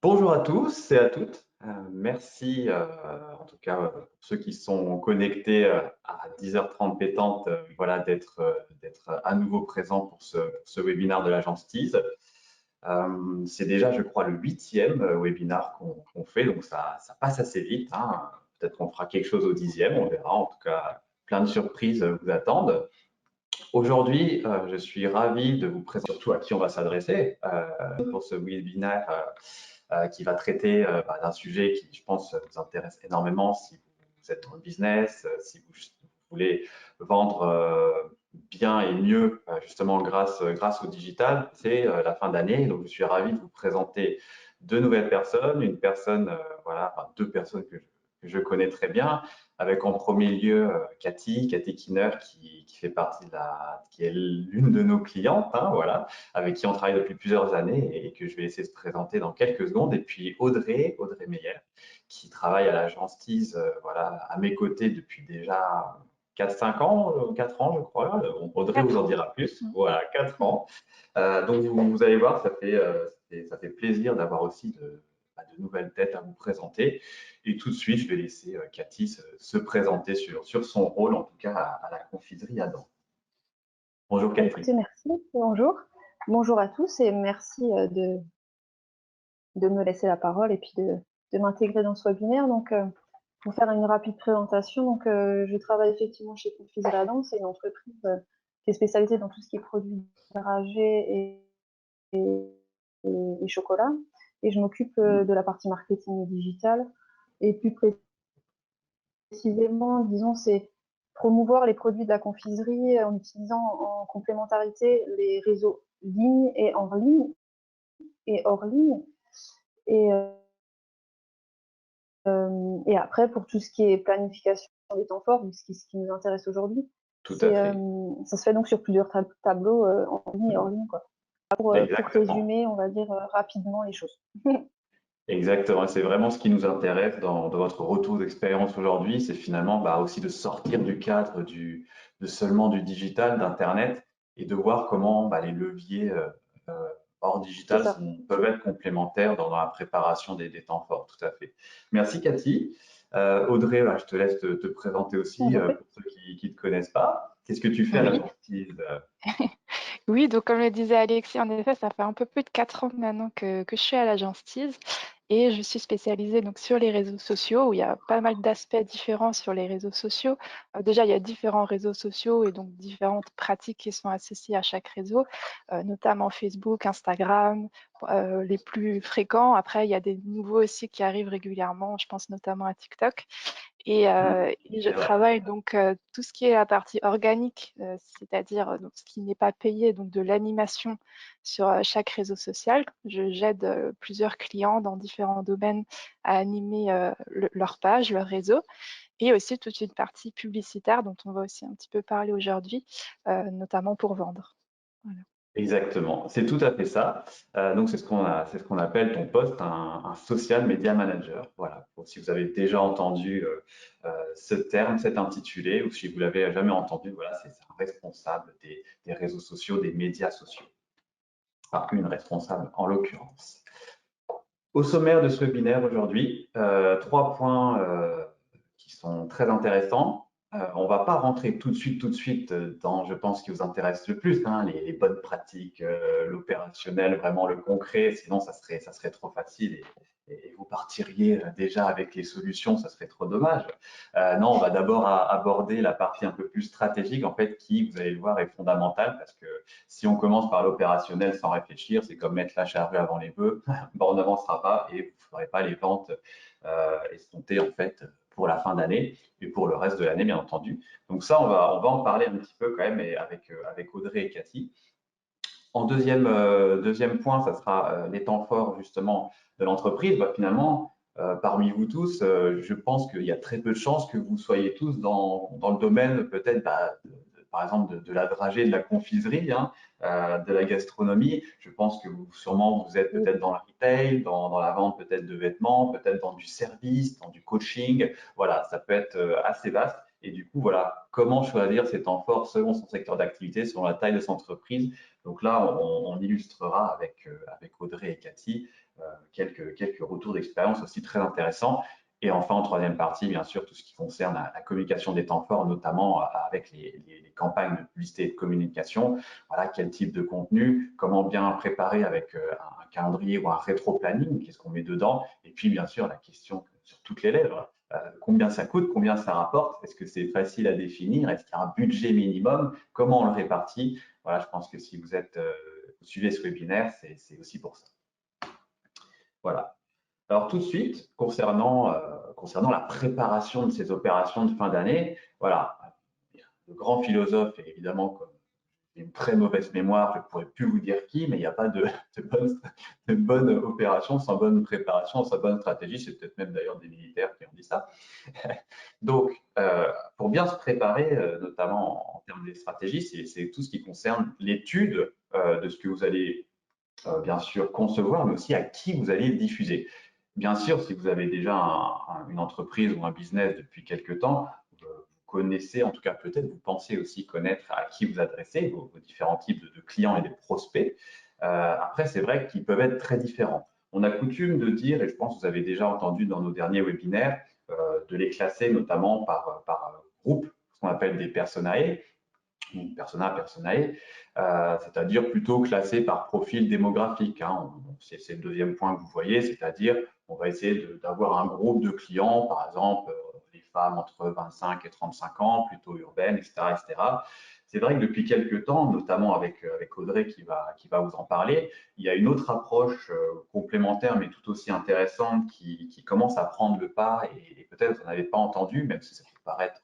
Bonjour à tous et à toutes. Merci en tout cas pour ceux qui sont connectés à 10h30 pétante, voilà, d'être à nouveau présents pour ce webinaire de l'agence Tease. C'est déjà, je crois, le 8e webinaire qu'on fait, donc ça passe assez vite, hein. Peut-être qu'on fera quelque chose au 10e, on verra. En tout cas, plein de surprises vous attendent. Aujourd'hui, je suis ravi de vous présenter surtout à qui on va s'adresser pour ce webinaire qui va traiter d'un sujet qui, je pense, vous intéresse énormément si vous êtes dans le business, si vous voulez vendre bien et mieux, justement grâce au digital. C'est la fin d'année, donc je suis ravi de vous présenter deux nouvelles personnes, une personne, voilà, enfin, deux personnes que je connais très bien, avec en premier lieu Cathy Kinner qui fait partie qui est l'une de nos clientes, hein, voilà, avec qui on travaille depuis plusieurs années et que je vais laisser se présenter dans quelques secondes. Et puis Audrey Meyer, qui travaille à l'agence Tease, voilà, à mes côtés depuis déjà 4-5 ans, 4 ans je crois. Audrey vous en dira plus. Voilà, 4 ans. Donc vous allez voir, ça fait plaisir d'avoir aussi de nouvelles têtes à vous présenter. Et tout de suite, je vais laisser Cathy se présenter sur son rôle, en tout cas à la confiserie Adam. Bonjour Cathy. Écoutez, merci. Bonjour. Bonjour à tous et merci de me laisser la parole et puis de m'intégrer dans ce webinaire. Donc, pour faire une rapide présentation, donc, je travaille effectivement chez Confiserie Adam. C'est une entreprise qui est spécialisée dans tout ce qui est produits dragées et chocolat. Et je m'occupe de la partie marketing et digital. Et plus précisément, disons, c'est promouvoir les produits de la confiserie en utilisant en complémentarité les réseaux ligne et hors ligne et hors ligne. Et, et après, pour tout ce qui est planification des temps forts, ce qui nous intéresse aujourd'hui, Tout à fait. ça se fait donc sur plusieurs tableaux en ligne et hors ligne, quoi. Pour résumer, on va dire rapidement les choses. Exactement, c'est vraiment ce qui nous intéresse dans votre retour d'expérience aujourd'hui, c'est finalement aussi de sortir du cadre de seulement du digital, d'Internet, et de voir comment les leviers hors digital peuvent être complémentaires dans la préparation des temps forts. Tout à fait. Merci Cathy. Audrey, je te laisse te présenter aussi pour ceux qui ne te connaissent pas. Qu'est-ce que tu fais à l'agence Tease? Oui, donc comme le disait Alexis, en effet, ça fait un peu plus de 4 ans maintenant que je suis à l'agence Tease et je suis spécialisée donc sur les réseaux sociaux où il y a pas mal d'aspects différents sur les réseaux sociaux. Déjà, il y a différents réseaux sociaux et donc différentes pratiques qui sont associées à chaque réseau, notamment Facebook, Instagram, les plus fréquents. Après, il y a des nouveaux aussi qui arrivent régulièrement, je pense notamment à TikTok. Et je travaille donc tout ce qui est la partie organique, c'est-à-dire donc ce qui n'est pas payé, donc de l'animation sur chaque réseau social. J'aide plusieurs clients dans différents domaines à animer leur page, leur réseau, et aussi toute une partie publicitaire dont on va aussi un petit peu parler aujourd'hui, notamment pour vendre. Voilà. Exactement, c'est tout à fait ça. Donc c'est ce qu'on appelle ton poste un social media manager. Voilà. Donc, si vous avez déjà entendu ce terme, cet intitulé, ou si vous l'avez jamais entendu, voilà, c'est un responsable des réseaux sociaux, des médias sociaux. Enfin, une responsable en l'occurrence. Au sommaire de ce webinaire aujourd'hui, 3 points qui sont très intéressants. On ne va pas rentrer tout de suite dans, je pense, ce qui vous intéresse le plus, hein, les bonnes pratiques, l'opérationnel, vraiment le concret, sinon ça serait trop facile et vous partiriez déjà avec les solutions, ça serait trop dommage. Non, on va d'abord aborder la partie un peu plus stratégique, en fait, qui, vous allez le voir, est fondamentale parce que si on commence par l'opérationnel sans réfléchir, c'est comme mettre la charrue avant les bœufs, on n'avancera pas et vous ne ferez pas les ventes escomptées, en fait, pour la fin d'année et pour le reste de l'année, bien entendu. Donc ça, on va en parler un petit peu quand même avec Audrey et Cathy. En deuxième point, ça sera les temps forts justement de l'entreprise. Finalement, parmi vous tous, je pense qu'il y a très peu de chances que vous soyez tous dans le domaine peut-être par exemple de la dragée, de la confiserie, hein, de la gastronomie. Je pense que vous êtes peut-être dans le retail, dans la vente peut-être de vêtements, peut-être dans du service, dans du coaching. Voilà, ça peut être assez vaste. Et du coup, voilà, comment choisir ces temps forts selon son secteur d'activité, selon la taille de son entreprise. Donc là, on illustrera avec Audrey et Cathy quelques retours d'expérience aussi très intéressants. Et enfin, en troisième partie, bien sûr, tout ce qui concerne la communication des temps forts, notamment avec les campagnes de publicité et de communication. Voilà, quel type de contenu, comment bien préparer avec un calendrier ou un rétro-planning, qu'est-ce qu'on met dedans. Et puis, bien sûr, la question sur toutes les lèvres, combien ça coûte, combien ça rapporte, est-ce que c'est facile à définir, est-ce qu'il y a un budget minimum, comment on le répartit. Voilà, je pense que si vous suivez ce webinaire, c'est aussi pour ça. Voilà. Alors tout de suite, concernant la préparation de ces opérations de fin d'année, voilà, le grand philosophe, et évidemment, comme j'ai une très mauvaise mémoire, je ne pourrais plus vous dire qui, mais il n'y a pas de bonne opération sans bonne préparation, sans bonne stratégie. C'est peut-être même d'ailleurs des militaires qui ont dit ça. Donc, pour bien se préparer, notamment en termes de stratégie, c'est tout ce qui concerne l'étude de ce que vous allez bien sûr concevoir, mais aussi à qui vous allez le diffuser. Bien sûr, si vous avez déjà une entreprise ou un business depuis quelques temps, vous connaissez, en tout cas peut-être vous pensez aussi connaître à qui vous adressez, vos différents types de clients et de prospects. Après, c'est vrai qu'ils peuvent être très différents. On a coutume de dire, et je pense que vous avez déjà entendu dans nos derniers webinaires, de les classer notamment par groupe, ce qu'on appelle des personae, ou personae, c'est-à-dire plutôt classé par profil démographique. Hein. C'est le deuxième point que vous voyez, c'est-à-dire on va essayer d'avoir un groupe de clients, par exemple les femmes entre 25 et 35 ans, plutôt urbaines, etc. etc. C'est vrai que depuis quelques temps, notamment avec Audrey qui va vous en parler, il y a une autre approche complémentaire mais tout aussi intéressante qui commence à prendre le pas et peut-être vous n'en avez pas entendu, même si ça peut paraître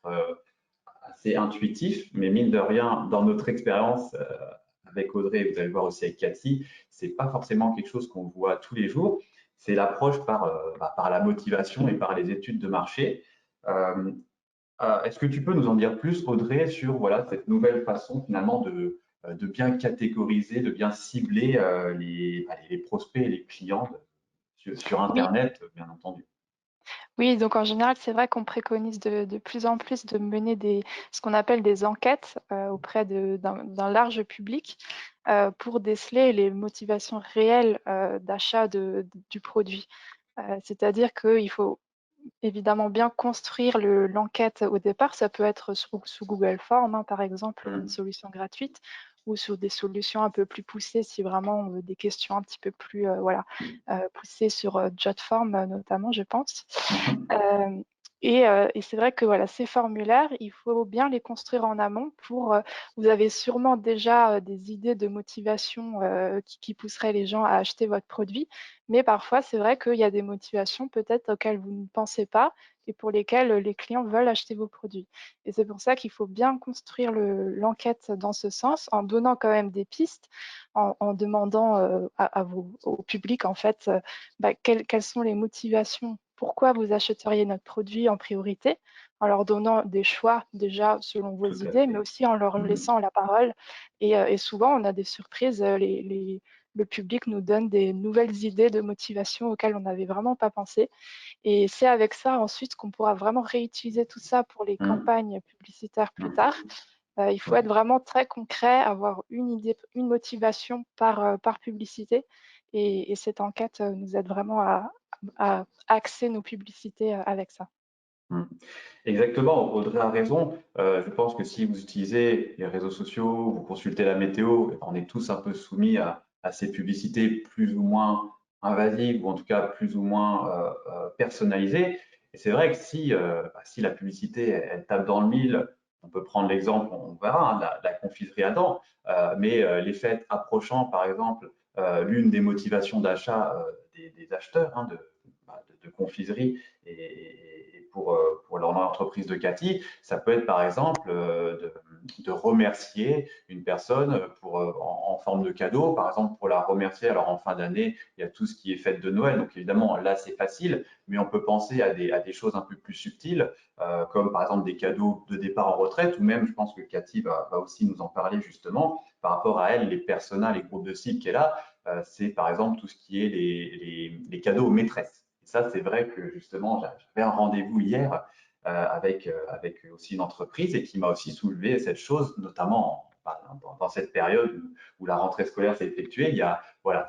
assez intuitif, mais mine de rien, dans notre expérience avec Audrey, et vous allez le voir aussi avec Cathy, c'est pas forcément quelque chose qu'on voit tous les jours. C'est l'approche par la motivation et par les études de marché. Est-ce que tu peux nous en dire plus, Audrey, sur voilà, cette nouvelle façon finalement de bien catégoriser, de bien cibler les prospects et les clients sur Oui, Internet, bien entendu. oui, donc en général, c'est vrai qu'on préconise de plus en plus de mener ce qu'on appelle des enquêtes auprès d'un large public pour déceler les motivations réelles d'achat du produit. C'est-à-dire qu'il faut évidemment bien construire l'enquête au départ. Ça peut être sous Google Form, hein, par exemple, une solution gratuite, ou sur des solutions un peu plus poussées, si vraiment on veut des questions un petit peu plus poussées sur Jotform notamment, je pense. Et c'est vrai que voilà, ces formulaires, il faut bien les construire en amont vous avez sûrement déjà des idées de motivation qui pousseraient les gens à acheter votre produit, mais parfois c'est vrai qu'il y a des motivations peut-être auxquelles vous ne pensez pas et pour lesquelles les clients veulent acheter vos produits. Et c'est pour ça qu'il faut bien construire l'enquête dans ce sens, en donnant quand même des pistes, en demandant au public en fait quelles sont les motivations, pourquoi vous achèteriez notre produit en priorité, en leur donnant des choix déjà selon vos Tout à idées, mais fait. aussi en leur laissant la parole. Et souvent, on a des surprises. Le public nous donne des nouvelles idées de motivation auxquelles on n'avait vraiment pas pensé. Et c'est avec ça ensuite qu'on pourra vraiment réutiliser tout ça pour les campagnes publicitaires plus tard. Il faut être vraiment très concret, avoir une idée, une motivation par publicité. Et cette enquête nous aide vraiment à axer nos publicités avec ça. Exactement, Audrey a raison. Je pense que si vous utilisez les réseaux sociaux, vous consultez la météo, on est tous un peu soumis à ces publicités plus ou moins invasives ou en tout cas plus ou moins personnalisées. Et c'est vrai que si la publicité elle tape dans le mille, on peut prendre l'exemple, on verra, hein, la confiserie Adam, mais les fêtes approchant, par exemple, l'une des motivations d'achat des acheteurs hein, de confiserie et pour l'entreprise de Cathy, ça peut être par exemple de remercier une personne en forme de cadeau, par exemple pour la remercier. Alors en fin d'année, il y a tout ce qui est fête de Noël, donc évidemment là c'est facile, mais on peut penser à des choses un peu plus subtiles, comme par exemple des cadeaux de départ en retraite, ou même je pense que Cathy va aussi nous en parler justement, par rapport à elle, les personas, les groupes de cibles qu'elle a, c'est par exemple tout ce qui est les cadeaux aux maîtresses. Et ça, c'est vrai que justement, j'avais un rendez-vous hier avec aussi une entreprise et qui m'a aussi soulevé cette chose, notamment dans cette période où la rentrée scolaire s'est effectuée. Voilà,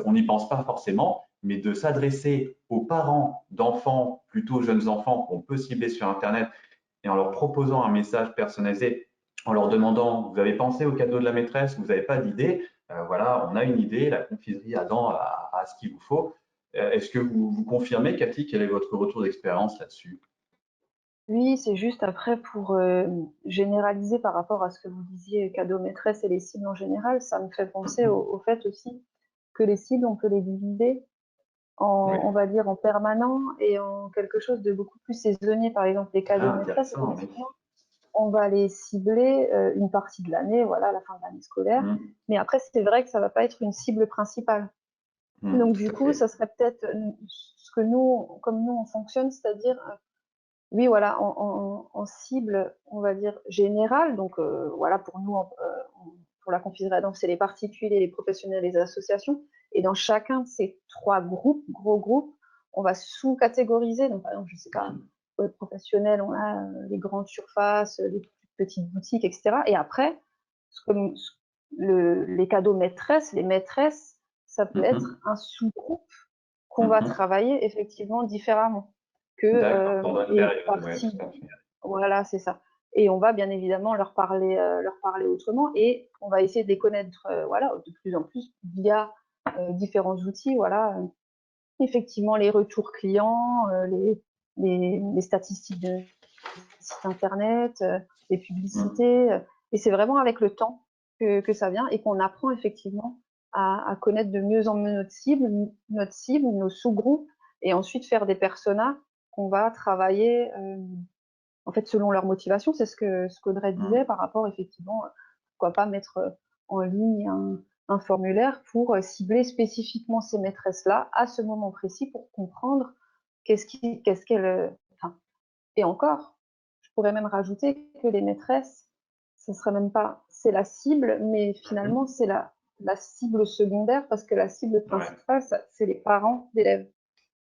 on n'y pense pas forcément, mais de s'adresser aux parents d'enfants, plutôt jeunes enfants qu'on peut cibler sur Internet et en leur proposant un message personnalisé, en leur demandant, vous avez pensé au cadeau de la maîtresse, vous n'avez pas d'idée, voilà, on a une idée, la confiserie Adam a ce qu'il vous faut. Est-ce que vous confirmez, Cathy, quel est votre retour d'expérience là-dessus? Oui, c'est juste après pour généraliser par rapport à ce que vous disiez, cadeau maîtresse et les cibles en général, ça me fait penser au fait aussi que les cibles, on peut les diviser Oui. on va dire, en permanent et en quelque chose de beaucoup plus saisonnier. Par exemple, les cadeaux Ah, maîtresses, intéressant, oui. effectivement, on va les cibler une partie de l'année, voilà, à la fin de l'année scolaire. Mm, Mais après, c'est vrai que ça va pas être une cible principale. Donc, tout du à coup, fait. ça serait peut-être ce que nous, comme nous, on fonctionne, c'est-à-dire oui, voilà, en cible, on va dire générale. Donc, voilà, pour nous, pour la confiserie Adam, c'est les particuliers, les professionnels, les associations. Et dans chacun de ces 3 groupes, gros groupes, on va sous-catégoriser. Donc, par exemple, je sais pas, Mm, pour les professionnels, on a les grandes surfaces, les petites boutiques, etc. Et après, comme les cadeaux maîtresses, les maîtresses, ça peut être mhm, un sous-groupe qu'on va mhm. travailler effectivement différemment que D'accord, pendant une et une période, ouais, partie tout à fait. voilà, c'est ça. Et on va bien évidemment leur parler autrement et on va essayer de les connaître, voilà, de plus en plus via, différents outils, voilà, effectivement les retours clients, les statistiques de sites internet, les Mm, publicités, et c'est vraiment avec le temps que ça vient et qu'on apprend effectivement à connaître de mieux en mieux notre cible, nos sous-groupes et ensuite faire des personas qu'on va travailler, en fait, selon leur motivation. C'est ce qu'Audrey disait mm. par rapport effectivement, pourquoi pas mettre, en ligne un formulaire pour, cibler spécifiquement ces maîtresses-là à ce moment précis pour comprendre qu'est-ce qu'elles, enfin et encore, je pourrais même rajouter que les maîtresses, ce serait même pas c'est la cible, mais finalement, Mhm. c'est la cible secondaire parce que la cible Ouais, principale, c'est les parents d'élèves.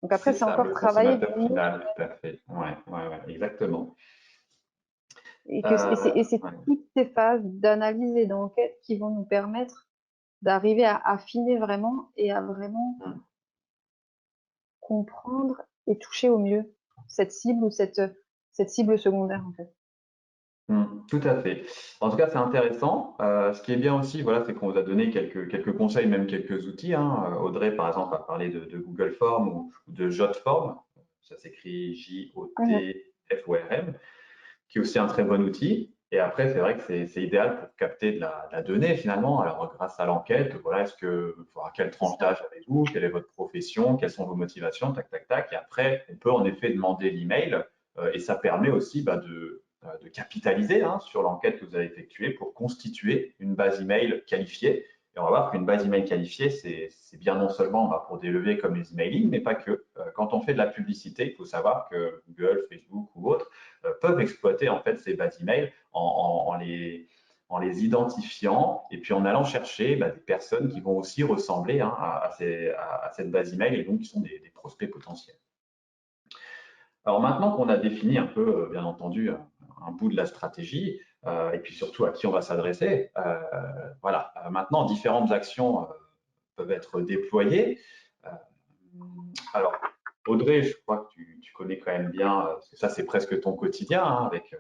Donc après, c'est c'est ça, encore le travailler consommateur d'une autre final, tout à fait. Ouais, ouais, ouais, exactement. et c'est Ouais. toutes ces phases d'analyse et d'enquête qui vont nous permettre d'arriver à affiner vraiment et à vraiment Mm, comprendre et toucher au mieux cette cible ou cette cible secondaire, en fait. tout à fait. En tout cas, c'est intéressant. Ce qui est bien aussi, voilà, c'est qu'on vous a donné quelques conseils, même quelques outils, hein. Audrey, par exemple, a parlé de Google Form ou de Jotform. Ça s'écrit Mmh. Jotform, qui est aussi un très bon outil. Et après, c'est vrai que c'est idéal pour capter de la donnée finalement. Alors, grâce à l'enquête, voilà, est-ce que, voilà, quelle C'est tranche ça. d'âge avez-vous, quelle est votre profession, quelles sont vos motivations, tac, tac, tac. Et après, on peut en effet demander l'email et ça permet aussi de capitaliser hein, sur l'enquête que vous avez effectuée pour constituer une base email qualifiée. Et on va voir qu'une base email qualifiée, c'est bien non seulement bah, pour des leviers comme les emailing, mais pas que. Quand on fait de la publicité, il faut savoir que Google, Facebook ou autres peuvent exploiter en fait ces bases email en les identifiant et puis en allant chercher bah, des personnes qui vont aussi ressembler hein, à cette base email et donc qui sont des prospects potentiels. Alors maintenant qu'on a défini un peu, bien entendu, un bout de la stratégie et puis surtout à qui on va s'adresser, voilà. Maintenant, différentes actions peuvent être déployées. Euh, alors, Audrey, je crois que tu connais quand même bien, parce que ça c'est presque ton quotidien hein, avec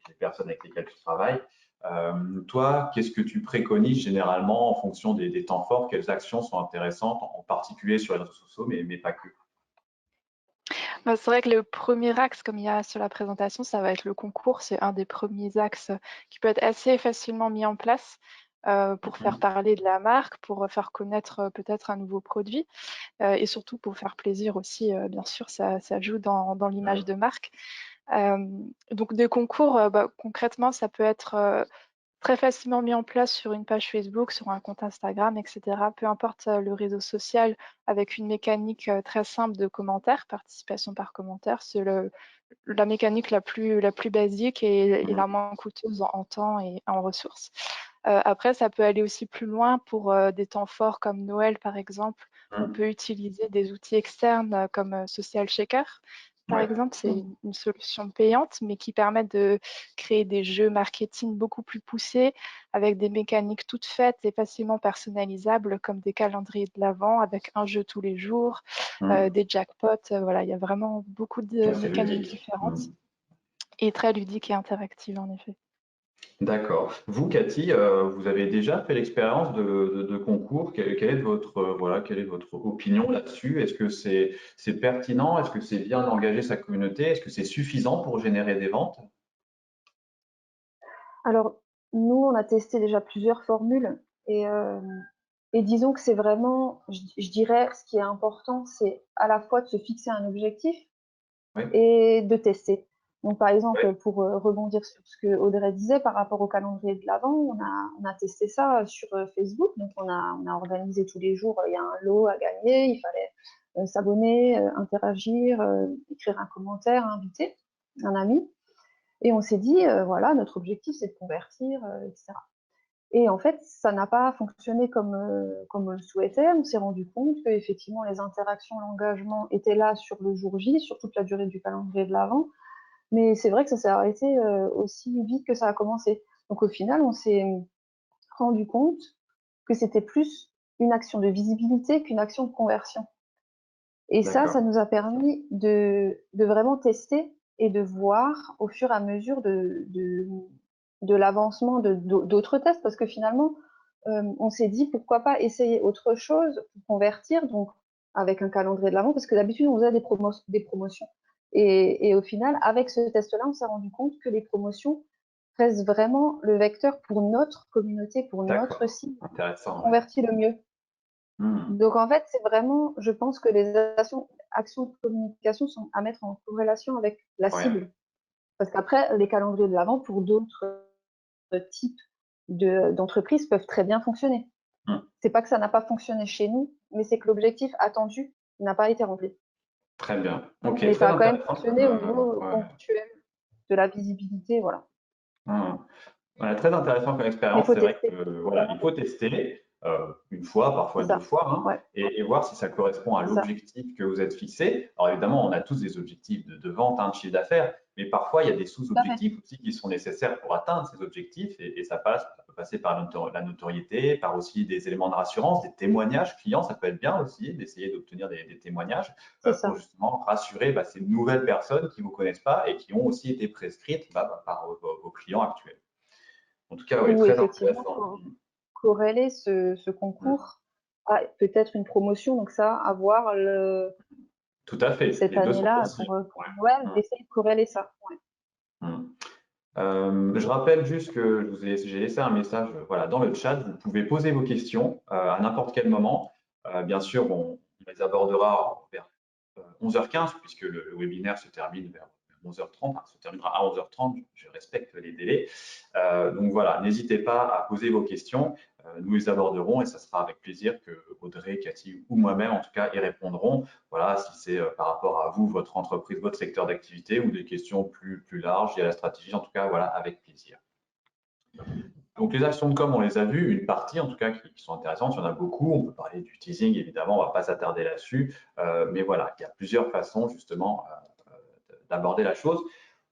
les personnes avec lesquelles tu travailles. Toi, qu'est-ce que tu préconises généralement en fonction des temps forts? Quelles actions sont intéressantes, en particulier sur les réseaux sociaux, mais pas que? Bah, c'est vrai que le premier axe, comme il y a sur la présentation, ça va être le concours. C'est un des premiers axes qui peut être assez facilement mis en place pour faire Mhm. parler de la marque, pour faire connaître peut-être un nouveau produit et surtout pour faire plaisir aussi, bien sûr, ça joue dans l'image de marque. Donc des concours, bah, concrètement, ça peut être très facilement mis en place sur une page Facebook, sur un compte Instagram, etc. Peu importe le réseau social, avec une mécanique très simple de commentaires, participation par commentaire. C'est la mécanique la plus basique et la Mhm. moins coûteuse en temps et en ressources. Après, ça peut aller aussi plus loin pour des temps forts comme Noël, par exemple. On Mhm. peut utiliser des outils externes comme Social Shaker par Ouais. exemple, c'est une solution payante, mais qui permet de créer des jeux marketing beaucoup plus poussés, avec des mécaniques toutes faites et facilement personnalisables, comme des calendriers de l'Avent avec un jeu tous les jours, Hmm. des jackpots. Voilà, il y a vraiment beaucoup de Ouais, c'est mécaniques ludique. différentes Hmm. et très ludiques et interactives, en effet. D'accord. Vous, Cathy, vous avez déjà fait l'expérience de concours. Quelle est votre, voilà, quelle est votre opinion là-dessus? Est-ce que c'est pertinent? Est-ce que c'est bien d'engager sa communauté? Est-ce que c'est suffisant pour générer des ventes? Alors, nous, on a testé déjà plusieurs formules et disons que c'est vraiment, je dirais, ce qui est important, c'est à la fois de se fixer un objectif Oui, et de tester. Donc, par oui, exemple, pour rebondir sur ce que Audrey disait par rapport au calendrier de l'Avent, on a testé ça sur Facebook. Donc, on a organisé tous les jours, il y a un lot à gagner, il fallait s'abonner, interagir, écrire un commentaire, inviter un ami. Et on s'est dit, voilà, notre objectif, c'est de convertir, etc. Et en fait, ça n'a pas fonctionné comme on le souhaitait. On s'est rendu compte que effectivement, les interactions, l'engagement étaient là sur le jour J, sur toute la durée du calendrier de l'Avent. Mais c'est vrai que ça s'est arrêté aussi vite que ça a commencé. Donc au final, on s'est rendu compte que c'était plus une action de visibilité qu'une action de conversion. Et ça d'accord. nous a permis de vraiment tester et de voir au fur et à mesure de l'avancement d'autres tests, parce que finalement, on s'est dit pourquoi pas essayer autre chose pour convertir, donc avec un calendrier de l'avant, parce que d'habitude on faisait des promotions. Et au final, avec ce test-là, on s'est rendu compte que les promotions restent vraiment le vecteur pour notre communauté, pour notre D'accord. cible, qui Intéressant, ouais. convertit le mieux. Hmm. Donc en fait, c'est vraiment, je pense que les actions de communication sont à mettre en corrélation avec la Ouais. cible. Parce qu'après, les calendriers de l'avant pour d'autres types d'entreprises peuvent très bien fonctionner. Hmm. C'est pas que ça n'a pas fonctionné chez nous, mais c'est que l'objectif attendu n'a pas été rempli. Très bien. Ok, Mais très ça a quand même intéressant comme, fonctionné au niveau ouais. ponctuel de la visibilité, voilà. Hmm. Ouais, très intéressant comme Mais il expérience. faut C'est vrai que tester. voilà, il faut tester une fois, C'est parfois deux ça. fois, hein, Ouais, et voir si ça correspond à c'est ça. l'objectif que vous êtes fixé. Alors évidemment, on a tous des objectifs de vente, hein, de chiffre d'affaires, mais parfois il y a des Tout à fait. sous-objectifs aussi qui sont nécessaires pour atteindre ces objectifs, et ça peut passer par la notoriété, par aussi des éléments de rassurance, des témoignages clients. Ça peut être bien aussi d'essayer d'obtenir des témoignages C'est pour ça. justement rassurer ces nouvelles personnes qui ne vous connaissent pas et qui ont aussi été prescrites par vos clients actuels. En tout cas, oui, Ou très effectivement, intéressant. corréler ce Mm. concours à peut-être une promotion. Donc ça, à voir Tout à fait, cette les deux sont année-là possibles. pour Ouais. Noël, d'essayer de corréler ça. Ouais. Mm. Je rappelle juste que j'ai laissé un message voilà, dans le chat. Vous pouvez poser vos questions à n'importe quel moment. Bien sûr, on les abordera vers 11h15, puisque le webinaire se termine vers 11h30, enfin, se terminera à 11h30, je respecte les délais. Donc voilà, n'hésitez pas à poser vos questions, nous les aborderons et ça sera avec plaisir que Audrey, Cathy ou moi-même en tout cas y répondront. Voilà, si c'est par rapport à vous, votre entreprise, votre secteur d'activité ou des questions plus larges, il y a la stratégie, en tout cas voilà, avec plaisir. Donc les actions de com, on les a vues, une partie en tout cas qui sont intéressantes, il y en a beaucoup, on peut parler du teasing évidemment, on ne va pas s'attarder là-dessus, mais voilà, il y a plusieurs façons justement d'aborder la chose.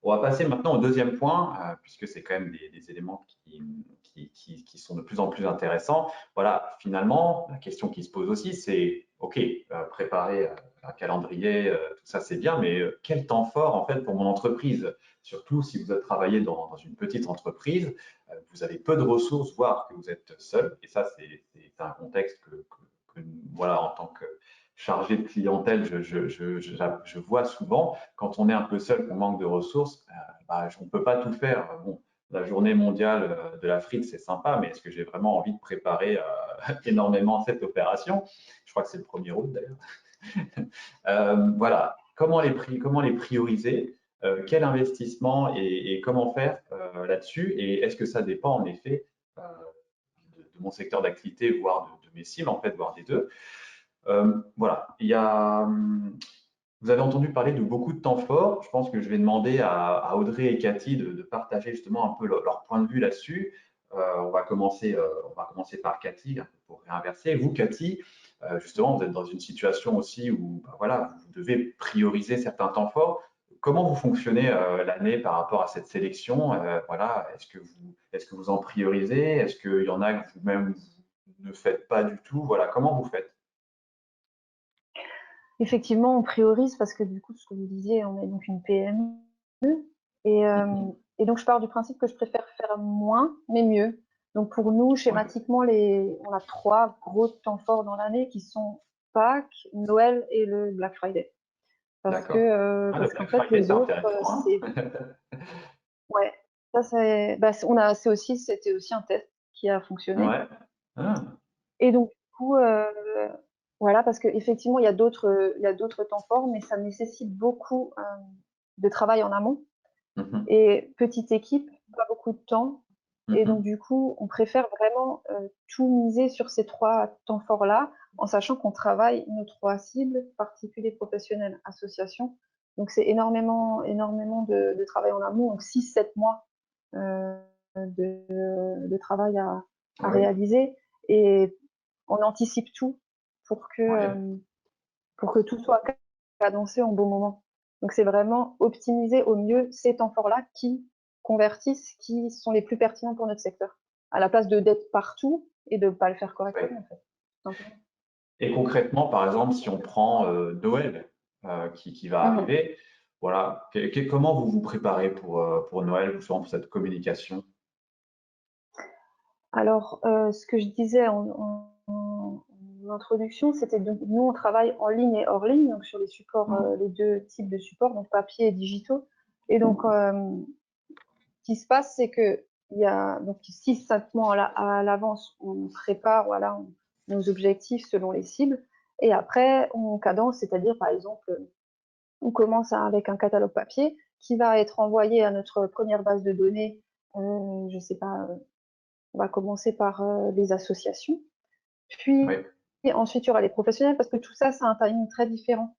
On va passer maintenant au deuxième point, puisque c'est quand même des éléments qui sont de plus en plus intéressants. Voilà, finalement, la question qui se pose aussi, c'est, OK, préparer un calendrier, tout ça c'est bien, mais quel temps fort en fait pour mon entreprise? Surtout si vous travaillez dans une petite entreprise, vous avez peu de ressources, voire que vous êtes seul. Et ça, c'est un contexte voilà, en tant que chargé de clientèle, je vois souvent, quand on est un peu seul, qu'on manque de ressources, on ne peut pas tout faire. Bon, la journée mondiale de la frite, c'est sympa, mais est-ce que j'ai vraiment envie de préparer énormément cette opération? Je crois que c'est le 1er août d'ailleurs. Voilà, comment les prioriser, quel investissement et comment faire là-dessus? Et est-ce que ça dépend en effet de mon secteur d'activité, voire de mes cibles, en fait, voire des deux? Voilà, vous avez entendu parler de beaucoup de temps forts. Je pense que je vais demander à Audrey et Cathy de partager justement un peu leur point de vue là-dessus. On va commencer par Cathy pour réinverser. Vous, Cathy, justement, vous êtes dans une situation aussi où voilà, vous devez prioriser certains temps forts. comment vous fonctionnez l'année par rapport à cette sélection? Voilà, est-ce que vous en priorisez? Est-ce qu'il y en a que vous-même vous ne faites pas du tout? Voilà, comment vous faites? Effectivement, on priorise parce que du coup, ce que vous disiez, on est donc une PME et, Mhm. et donc je pars du principe que je préfère faire moins, mais mieux. Donc pour nous, Ouais, schématiquement, on a 3 gros temps forts dans l'année qui sont Pâques, Noël et le Black Friday. d'accord. Ah, le Parce qu'en Black fait, Friday, les c'est autres, intéressant, c'est hein. ouais, ça c'est, bah, c'était aussi un test qui a fonctionné. Ouais. Ah, Et donc, du coup, voilà, parce qu'effectivement, il y a d'autres temps forts, mais ça nécessite beaucoup de travail en amont. mhm, Et petite équipe, pas beaucoup de temps. Et donc, mhm. du coup, on préfère vraiment tout miser sur ces 3 temps forts-là, en sachant qu'on travaille nos 3 cibles, particuliers, professionnels, associations. Donc, c'est énormément de travail en amont, donc 6-7 mois euh, de travail à Ah oui, réaliser. Et on anticipe tout pour que, ouais. euh, pour que tout soit cadencé en bon moment. Donc c'est vraiment optimiser au mieux ces temps forts-là qui convertissent, qui sont les plus pertinents pour notre secteur, à la place de d'être partout et de ne pas le faire correctement, Ouais. en fait, tout simplement. Et concrètement, par exemple, si on prend Noël qui va Mhm. arriver, voilà, comment vous vous préparez pour Noël, justement pour cette communication? Alors, ce que je disais en introduction, c'était donc nous, on travaille en ligne et hors ligne, donc sur les supports, Mhm. les 2 types de supports, donc papier et digitaux. Et donc, ce qui se passe, c'est que il y a donc 6-7 mois à l'avance, on prépare voilà, nos objectifs selon les cibles. Et après, on cadence, c'est-à-dire par exemple, on commence avec un catalogue papier qui va être envoyé à notre première base de données. Je sais pas, on va commencer par les associations. Puis Oui. ensuite, il y aura les professionnels parce que tout ça, c'est un timing très différent.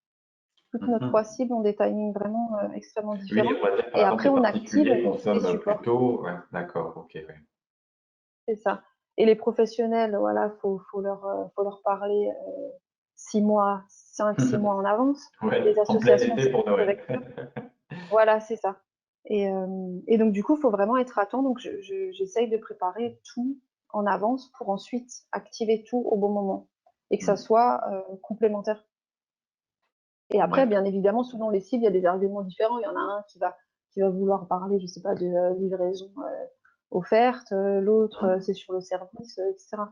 Toutes nos 3 Mhm. cibles ont des timings vraiment extrêmement Oui, différents. on va dire par Et exemple après, les on active particuliers les consomment supports. plutôt. Ouais, d'accord, ok, ouais. C'est ça. Et les professionnels, voilà, faut leur parler 6 mois, 5-6 mois en avance. Ouais, Les en plein associations, été c'est pour plutôt Noël. avec ça. Voilà, c'est ça. Et donc, du coup, il faut vraiment être à temps. Donc, j'essaye de préparer tout en avance pour ensuite activer tout au bon moment et que ça Mhm. soit complémentaire. Et après, bien D'accord. évidemment, selon les cibles, il y a des arguments différents. Il y en a un qui va vouloir parler, je sais pas, de livraison offerte, l'autre, Mhm. c'est sur le service, etc.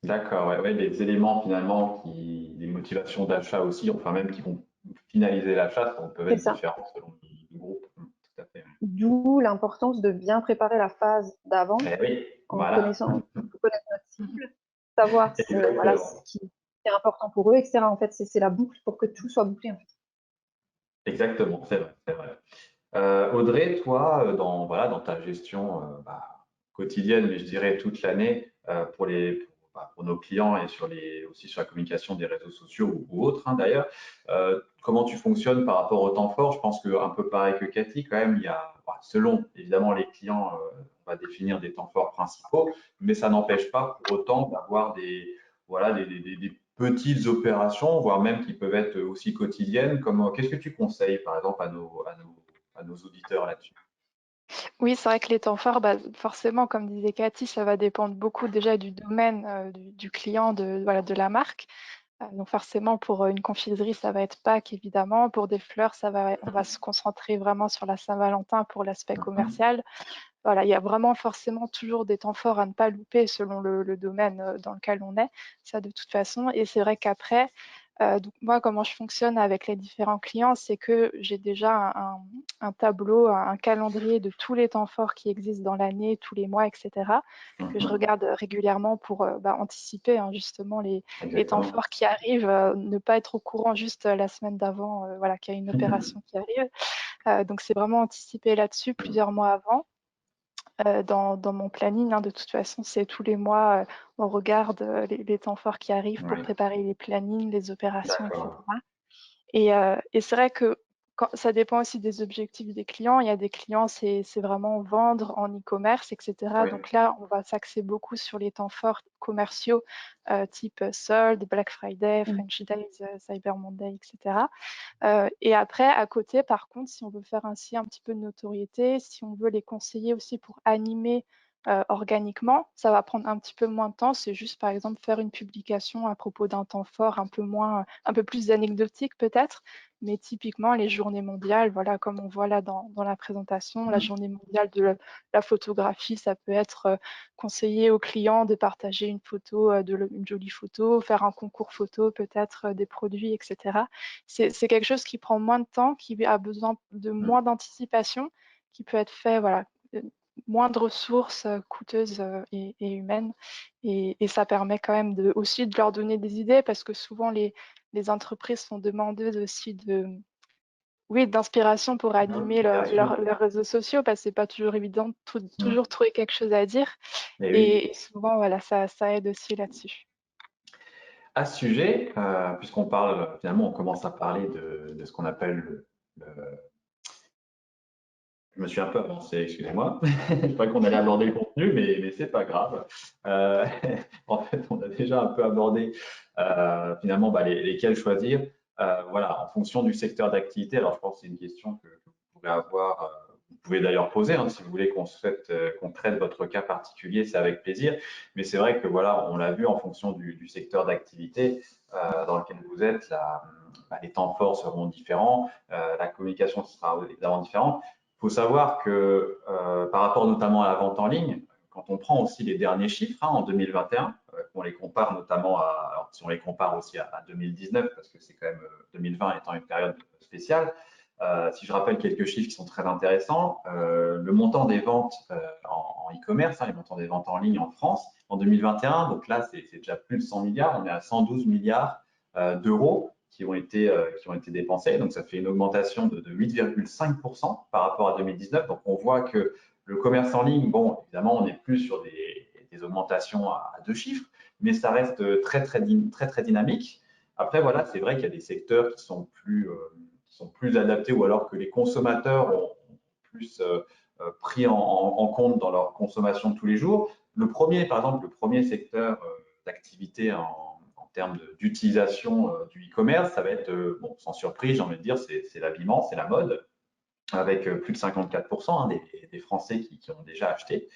D'accord, ouais, ouais, les éléments finalement les motivations d'achat aussi, enfin même qui vont finaliser l'achat, peuvent C'est être ça. différents selon le groupe. Tout à fait. D'où l'importance de bien préparer la phase d'avant Eh oui, en voilà, connaissant, pour connaître notre cible, savoir voilà, exactement. ce qui est important pour eux, etc. En fait, c'est la boucle pour que tout soit bouclé. En fait. Exactement, c'est vrai, c'est vrai. Audrey, toi, voilà, dans ta gestion quotidienne, mais je dirais toute l'année, pour nos clients et aussi sur la communication des réseaux sociaux ou autres d'ailleurs, comment tu fonctionnes par rapport au temps fort? Je pense qu'un peu pareil que Cathy, quand même, selon évidemment les clients, on va définir des temps forts principaux, mais ça n'empêche pas pour autant d'avoir voilà, des petites opérations, voire même qui peuvent être aussi quotidiennes. Qu'est-ce que tu conseilles, par exemple, à nos auditeurs là-dessus? Oui, c'est vrai que les temps forts, bah, forcément, comme disait Cathy, ça va dépendre beaucoup déjà du domaine du client, voilà, de la marque. Donc forcément, pour une confiserie, ça va être Pâques, évidemment. Pour des fleurs, on va se concentrer vraiment sur la Saint-Valentin pour l'aspect Mhm. commercial. Voilà, il y a vraiment forcément toujours des temps forts à ne pas louper selon le domaine dans lequel on est, ça de toute façon. Et c'est vrai qu'après, donc moi, comment je fonctionne avec les différents clients, c'est que j'ai déjà un tableau, un calendrier de tous les temps forts qui existent dans l'année, tous les mois, etc., que je Mhm. regarde régulièrement pour anticiper justement les temps Exactement. forts qui arrivent, ne pas être au courant juste la semaine d'avant, voilà, qu'il y a une opération qui arrive. Donc c'est vraiment anticiper là-dessus plusieurs mois avant dans mon planning. De toute façon, c'est tous les mois, on regarde les temps forts qui arrivent pour Oui, préparer les plannings, les opérations, d'accord. etc. Et c'est vrai que ça dépend aussi des objectifs des clients. Il y a des clients, c'est vraiment vendre en e-commerce, etc. Oui. Donc là, on va s'axer beaucoup sur les temps forts commerciaux, type soldes, Black Friday, French Days, Cyber Monday, etc. Et après, à côté, par contre, si on veut faire ainsi un petit peu de notoriété, si on veut les conseiller aussi pour animer organiquement, ça va prendre un petit peu moins de temps. C'est juste, par exemple, faire une publication à propos d'un temps fort un peu plus anecdotique peut-être, mais typiquement les journées mondiales, voilà, comme on voit là dans la présentation, la journée mondiale de la photographie, ça peut être conseiller aux clients de partager une photo, une jolie photo, faire un concours photo, peut-être des produits, etc. C'est quelque chose qui prend moins de temps, qui a besoin de moins d'anticipation, qui peut être fait, voilà, moins de ressources coûteuses et humaines. Et ça permet quand même aussi de leur donner des idées parce que souvent les entreprises sont demandeuses aussi d'inspiration pour animer Bien sûr. leurs réseaux sociaux parce que c'est pas toujours évident de Mm. toujours trouver quelque chose à dire. Et oui. Et souvent, voilà, ça aide aussi là-dessus. À ce sujet, puisqu'on parle, finalement, on commence à parler de ce qu'on appelle je me suis un peu avancé, excusez-moi. Je croyais qu'on allait aborder le contenu, mais c'est pas grave. Euh, En fait, on a déjà un peu abordé finalement lesquels choisir. Voilà, en fonction du secteur d'activité. Alors, je pense que c'est une question que vous pourrez avoir. Vous pouvez d'ailleurs poser hein, si vous voulez qu'on traite votre cas particulier, c'est avec plaisir. Mais c'est vrai que voilà, on l'a vu en fonction du secteur d'activité dans lequel vous êtes, les temps forts seront différents, la communication sera évidemment différente. Il faut savoir que par rapport notamment à la vente en ligne, quand on prend aussi les derniers chiffres hein, en 2021, qu'on les compare notamment alors, si on les compare aussi à 2019, parce que c'est quand même 2020 étant une période spéciale, si je rappelle quelques chiffres qui sont très intéressants, le montant des ventes en e-commerce, hein, les montants des ventes en ligne en France en 2021, donc là c'est déjà plus de 100 milliards, on est à 112 milliards d'euros qui ont été dépensés. Donc, ça fait une augmentation de 8,5% par rapport à 2019. Donc, on voit que le commerce en ligne, bon, évidemment, on n'est plus sur des augmentations à deux chiffres, mais ça reste très dynamique. Après, voilà, c'est vrai qu'il y a des secteurs qui sont plus adaptés ou alors que les consommateurs ont plus pris en compte dans leur consommation de tous les jours. Par exemple, le premier secteur d'activité en termes d'utilisation du e-commerce, ça va être, bon, sans surprise, j'ai envie de dire, c'est l'habillement, c'est la mode, avec plus de 54% hein, des Français qui ont déjà acheté.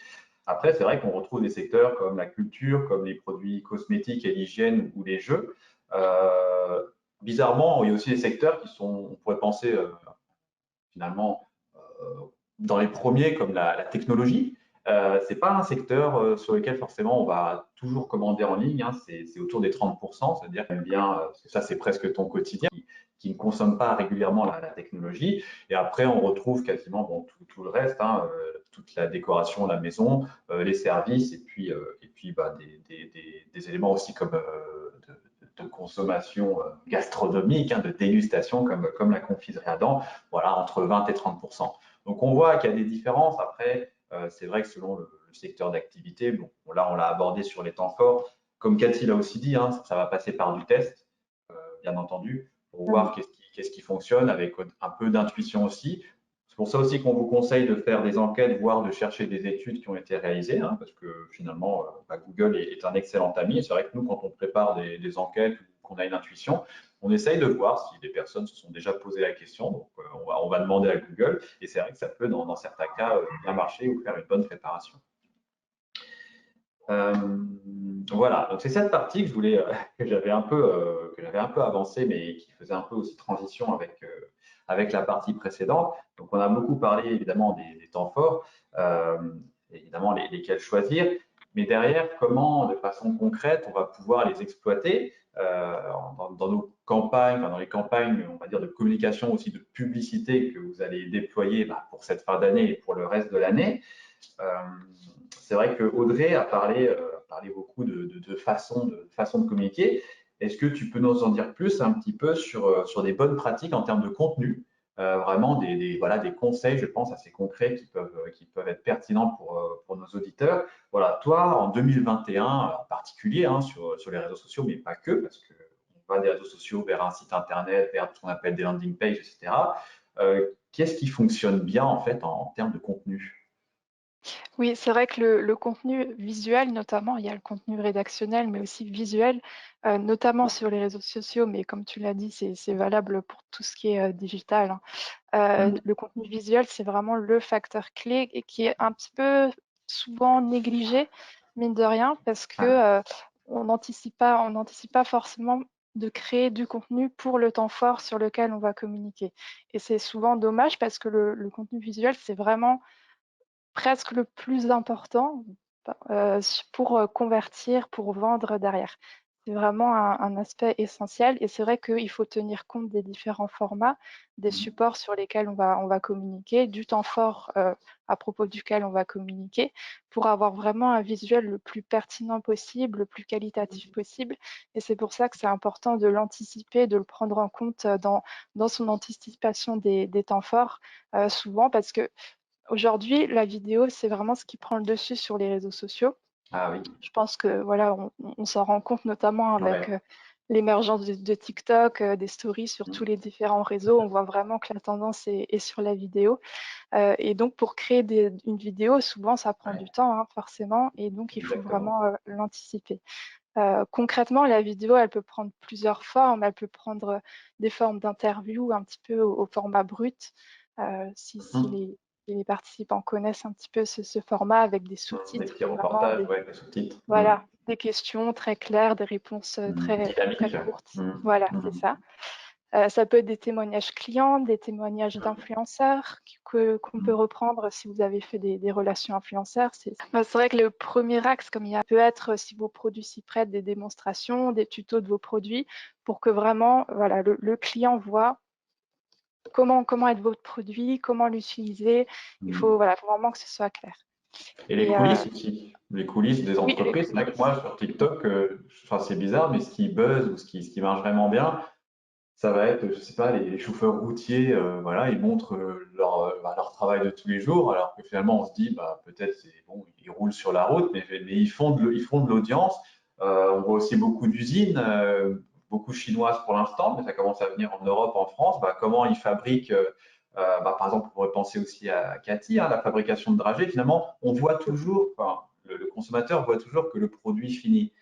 Après, c'est vrai qu'on retrouve des secteurs comme la culture, comme les produits cosmétiques et l'hygiène ou les jeux. Bizarrement, il y a aussi des secteurs qui sont, on pourrait penser finalement, dans les premiers comme la technologie. C'est pas un secteur sur lequel forcément on va toujours commander en ligne, hein, c'est autour des 30%, c'est-à-dire qu'on aime bien, parce que ça c'est presque ton quotidien, qui ne consomme pas régulièrement la technologie. Et après, on retrouve quasiment bon, tout le reste, hein, toute la décoration de la maison, les services, et puis des éléments aussi comme de consommation gastronomique, hein, de dégustation, comme la confiserie à dents, voilà, entre 20 et 30%. Donc, on voit qu'il y a des différences. Après, c'est vrai que selon le secteur d'activité, bon, là, on l'a abordé sur les temps forts. Comme Cathy l'a aussi dit, hein, ça va passer par du test, bien entendu, pour voir qu'est-ce qui fonctionne, avec un peu d'intuition aussi. C'est pour ça aussi qu'on vous conseille de faire des enquêtes, voire de chercher des études qui ont été réalisées, hein, parce que finalement, Google est un excellent ami. C'est vrai que nous, quand on prépare des enquêtes ou qu'on a une intuition, on essaye de voir si des personnes se sont déjà posé la question. Donc, on va demander à Google. Et c'est vrai que ça peut, dans certains cas, bien marcher ou faire une bonne préparation. Voilà, donc c'est cette partie que je voulais, que j'avais un peu avancé, mais qui faisait un peu aussi transition avec la partie précédente. Donc on a beaucoup parlé évidemment des temps forts, évidemment lesquels choisir, mais derrière, comment de façon concrète on va pouvoir les exploiter dans nos campagnes, dans les campagnes, on va dire de communication aussi de publicité que vous allez déployer pour cette fin d'année et pour le reste de l'année. C'est vrai que Audrey a parlé beaucoup de façons de communiquer. Est-ce que tu peux nous en dire plus un petit peu sur des bonnes pratiques en termes de contenu, vraiment des conseils, je pense, assez concrets qui peuvent être pertinents pour nos auditeurs. Voilà, toi, en 2021, en particulier hein, sur les réseaux sociaux, mais pas que, parce qu'on va des réseaux sociaux vers un site internet, vers ce qu'on appelle des landing pages, etc. Qu'est-ce qui fonctionne bien en fait en termes de contenu? Oui, c'est vrai que le contenu visuel, notamment, il y a le contenu rédactionnel, mais aussi visuel, notamment sur les réseaux sociaux, mais comme tu l'as dit, c'est valable pour tout ce qui est digital, hein. Mm. Le contenu visuel, c'est vraiment le facteur clé et qui est un petit peu souvent négligé, mine de rien, parce que Ah, on n'anticipe pas forcément de créer du contenu pour le temps fort sur lequel on va communiquer. Et c'est souvent dommage parce que le contenu visuel, c'est vraiment presque le plus important pour convertir, pour vendre derrière. C'est vraiment un aspect essentiel et c'est vrai qu'il faut tenir compte des différents formats, des mm. supports sur lesquels on va communiquer, du temps fort à propos duquel on va communiquer, pour avoir vraiment un visuel le plus pertinent possible, le plus qualitatif possible. Et c'est pour ça que c'est important de l'anticiper, de le prendre en compte dans son anticipation des temps forts, souvent parce que aujourd'hui, la vidéo, c'est vraiment ce qui prend le dessus sur les réseaux sociaux. Ah oui, Je pense que voilà, on s'en rend compte notamment avec ouais. l'émergence de TikTok, des stories sur tous Mm. les différents réseaux. On voit vraiment que la tendance est sur la vidéo. Et donc, pour créer une vidéo, souvent, ça prend Ouais, du temps, hein, forcément. Et donc, il faut exactement. vraiment l'anticiper. Concrètement, la vidéo, elle peut prendre plusieurs formes. Elle peut prendre des formes d'interview un petit peu au format brut, si Mm. les participants connaissent un petit peu ce format avec des Des sous-titres, petits vraiment reportages, ouais, avec les sous-titres. Mm. voilà, des questions très claires, des réponses Mm. très, très Dynamique. courtes. Mm. Voilà, c'est Mm. ça. Ça peut être des témoignages clients, des témoignages d'influenceurs qu'on peut Mm. reprendre si vous avez fait des relations influenceurs. C'est vrai que le premier axe, comme il y a, peut être, si vos produits s'y prêtent, des démonstrations, des tutos de vos produits, pour que vraiment voilà, le client voit comment est votre produit, comment l'utiliser. Il Mm. faut, voilà, faut vraiment que ce soit clair. Et les Et coulisses aussi, les coulisses des oui, les entreprises. C'est vrai que moi, coulisses. sur TikTok, enfin, c'est bizarre, mais ce qui buzz ou ce qui marche vraiment bien, ça va être, je sais pas, les chauffeurs routiers, voilà, ils montrent leur travail de tous les jours, alors que finalement, on se dit, bah, peut-être, c'est bon, ils roulent sur la route, mais ils font de l'audience. On voit aussi beaucoup d'usines, beaucoup chinoises pour l'instant, mais ça commence à venir en Europe, en France. Bah, comment ils fabriquent, bah, par exemple, on pourrait penser aussi à Cathy, hein, la fabrication de dragées. Finalement, on voit toujours, enfin, le consommateur voit toujours que le produit fini.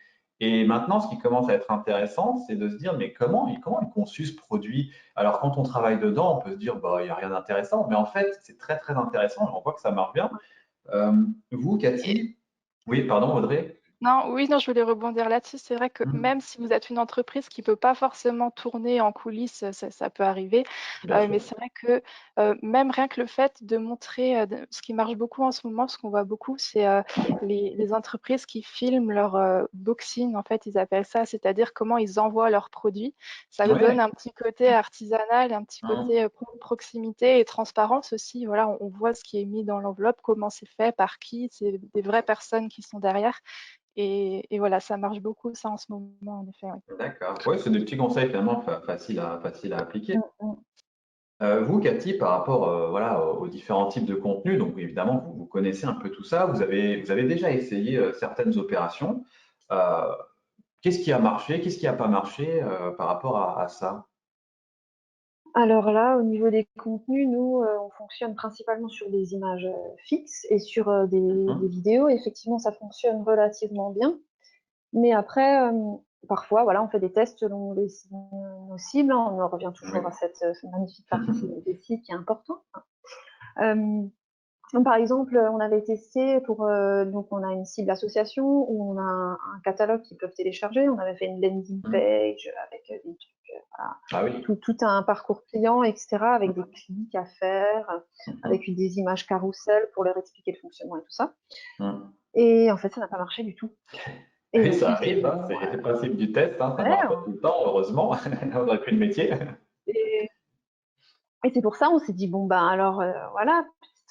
Et maintenant, ce qui commence à être intéressant, c'est de se dire, mais comment est conçu ce produit? Alors, quand on travaille dedans, on peut se dire, bah, il n'y a rien d'intéressant, mais en fait, c'est très, très intéressant et on voit que ça marche bien. Euh, Vous, Cathy, oui, pardon, Audrey? Non, oui, non, je voulais rebondir là-dessus. C'est vrai que Hmm, même si vous êtes une entreprise qui peut pas forcément tourner en coulisses, ça peut arriver. bien sûr. Mais c'est vrai que même rien que le fait de montrer, ce qui marche beaucoup en ce moment, ce qu'on voit beaucoup, c'est les entreprises qui filment leur boxing, en fait, ils appellent ça, c'est-à-dire comment ils envoient leurs produits. Ça donne Ouais. un petit côté artisanal, un petit Hmm, côté proximité et transparence aussi. Voilà, on voit ce qui est mis dans l'enveloppe, comment c'est fait, par qui, c'est des vraies personnes qui sont derrière. Et voilà, ça marche beaucoup ça en ce moment, en effet, oui. d'accord. Ouais, c'est des petits conseils finalement faciles à appliquer. Mm, mm. Vous, Cathy, par rapport voilà, aux différents types de contenus, donc évidemment, vous connaissez un peu tout ça, vous avez déjà essayé certaines opérations. Euh, Qu'est-ce qui a marché, qu'est-ce qui n'a pas marché par rapport à ça? Alors là, au niveau des contenus, nous, on fonctionne principalement sur des images fixes et sur des Mhm. vidéos. Effectivement, ça fonctionne relativement bien. Mais après, parfois, on fait des tests selon nos cibles, hein. On en revient toujours à Oui. cette magnifique partie des cibles qui est importante. Euh, Donc, par exemple, on avait testé donc on a une cible association où on a un catalogue qu'ils peuvent télécharger. On avait fait une landing Mhm. page avec des trucs, voilà, Ah oui. tout un parcours client, etc., avec des clics à faire, avec Mhm. des images carousel pour leur expliquer le fonctionnement et tout ça. Mhm. Et en fait, ça n'a pas marché du tout. Et Oui, donc, ça on s'est arrive, dit, hein, bon, c'est le principe du test, hein, ça ne ouais, marche pas tout le temps, heureusement, on aurait plus de métier. et, et c'est pour ça, on s'est dit, bon, ben alors, voilà,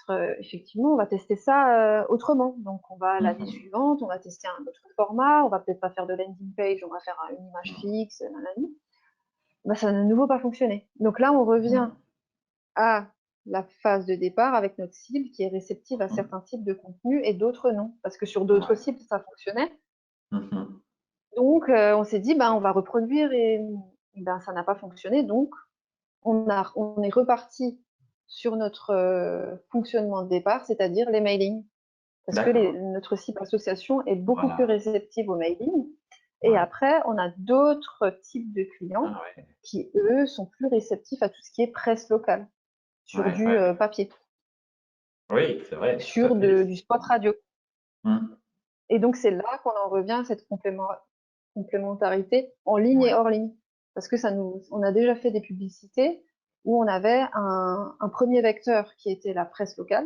peut-être, effectivement, on va tester ça autrement. Donc, on va l'année Mhm. suivante, on va tester un autre format, on va peut-être pas faire de landing page, on va faire une image Mhm. fixe, nanani. Ben, ça n'a de nouveau pas fonctionné. Donc là, on revient à la phase de départ avec notre cible qui est réceptive à Mhm. certains types de contenus et d'autres non. Parce que sur d'autres Ouais. cibles, ça fonctionnait. Mhm. Donc, on s'est dit, ben, on va reproduire et ben, ça n'a pas fonctionné. Donc, on est reparti sur notre fonctionnement de départ, c'est-à-dire les mailings. Parce que D'accord. notre cible association est beaucoup plus Voilà. réceptive aux mailings. Et Ouais. après, on a d'autres types de clients Ah ouais. qui, eux, sont plus réceptifs à tout ce qui est presse locale, sur Ouais, du ouais. papier, Oui, c'est vrai, tout à sur fait. du spot radio. Mm. Et donc, c'est là qu'on en revient à cette complémentarité en ligne et Ouais. hors ligne. Parce que on a déjà fait des publicités où on avait un premier vecteur qui était la presse locale,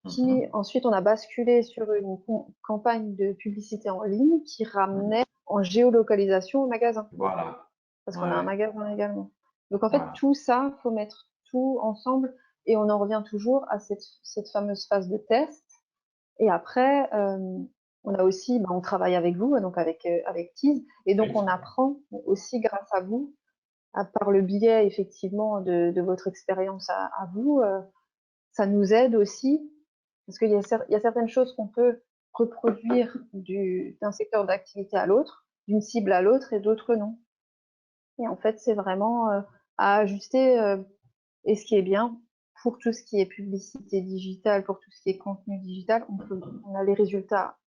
qui Mhm. ensuite on a basculé sur une campagne de publicité en ligne qui Mhm. ramenait en géolocalisation au magasin, Voilà. parce qu'on a un Ouais. magasin également. Donc en fait, Voilà. tout ça, faut mettre tout ensemble et on en revient toujours à cette fameuse phase de test. Et après, on a aussi, on travaille avec vous, donc avec Tease, et donc Oui, on c'est vrai. apprend aussi grâce à vous, à part le biais effectivement de votre expérience à vous, ça nous aide aussi, parce qu'il y a certaines choses qu'on peut reproduire d'un secteur d'activité à l'autre, d'une cible à l'autre, et d'autres non. Et en fait, c'est vraiment à ajuster. Et ce qui est bien, pour tout ce qui est publicité digitale, pour tout ce qui est contenu digital, on a les résultats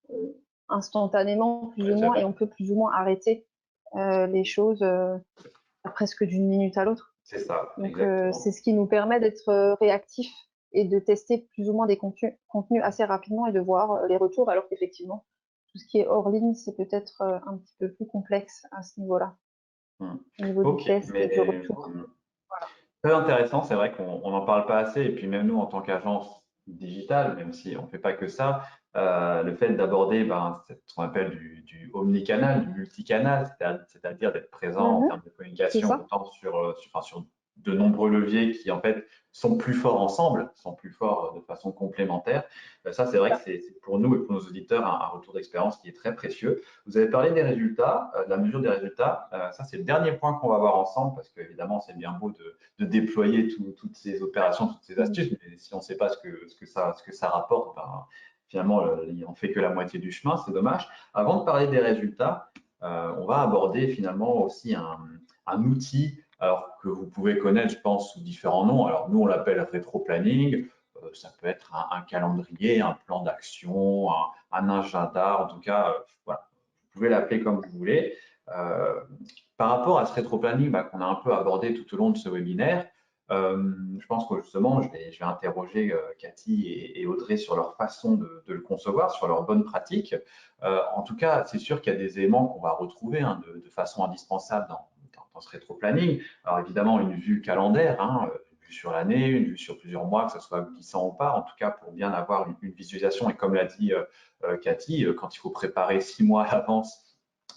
instantanément, plus Ouais, ou c'est moins, et vrai. on peut plus ou moins arrêter les choses presque d'une minute à l'autre. C'est ça, Donc, c'est exactement. ce qui nous permet d'être réactifs et de tester plus ou moins des contenus assez rapidement et de voir les retours, alors qu'effectivement, tout ce qui est hors ligne, c'est peut-être un petit peu plus complexe à ce niveau-là, Mm. au niveau du Ok, test et mais du retour. Voilà. très intéressant. C'est vrai qu'on n'en parle pas assez. Et puis même nous, en tant qu'agence digitale, même si on ne fait pas que ça, le fait d'aborder ce qu'on appelle du omnicanal, du multicanal, c'est-à-dire d'être présent en Mhm, termes de c'est communication ça. autant sur de nombreux leviers qui en fait sont plus forts ensemble, sont plus forts de façon complémentaire. Ça, c'est vrai que c'est pour nous et pour nos auditeurs un retour d'expérience qui est très précieux. Vous avez parlé des résultats, de la mesure des résultats. Ça, c'est le dernier point qu'on va voir ensemble parce qu'évidemment, c'est bien beau de déployer toutes ces opérations, toutes ces Mhm. astuces, mais si on ne sait pas ce que ça rapporte, finalement, on fait que la moitié du chemin, c'est dommage. Avant de parler des résultats, on va aborder finalement aussi un outil alors, que vous pouvez connaître, je pense, sous différents noms. Alors, nous, on l'appelle rétro-planning. Ça peut être un calendrier, un plan d'action, un agenda. En tout cas, voilà, vous pouvez l'appeler comme vous voulez. Euh, Par rapport à ce rétro-planning qu'on a un peu abordé tout au long de ce webinaire, je pense que justement, je vais interroger Cathy et Audrey sur leur façon de le concevoir, sur leurs bonnes pratiques. En tout cas, c'est sûr qu'il y a des éléments qu'on va retrouver de façon indispensable dans ce rétro-planning. Alors évidemment, une vue calendaire, une vue sur l'année, une vue sur plusieurs mois, que ce soit glissant ou pas, en tout cas pour bien avoir une visualisation. Et comme l'a dit Cathy, quand il faut préparer 6 mois à l'avance,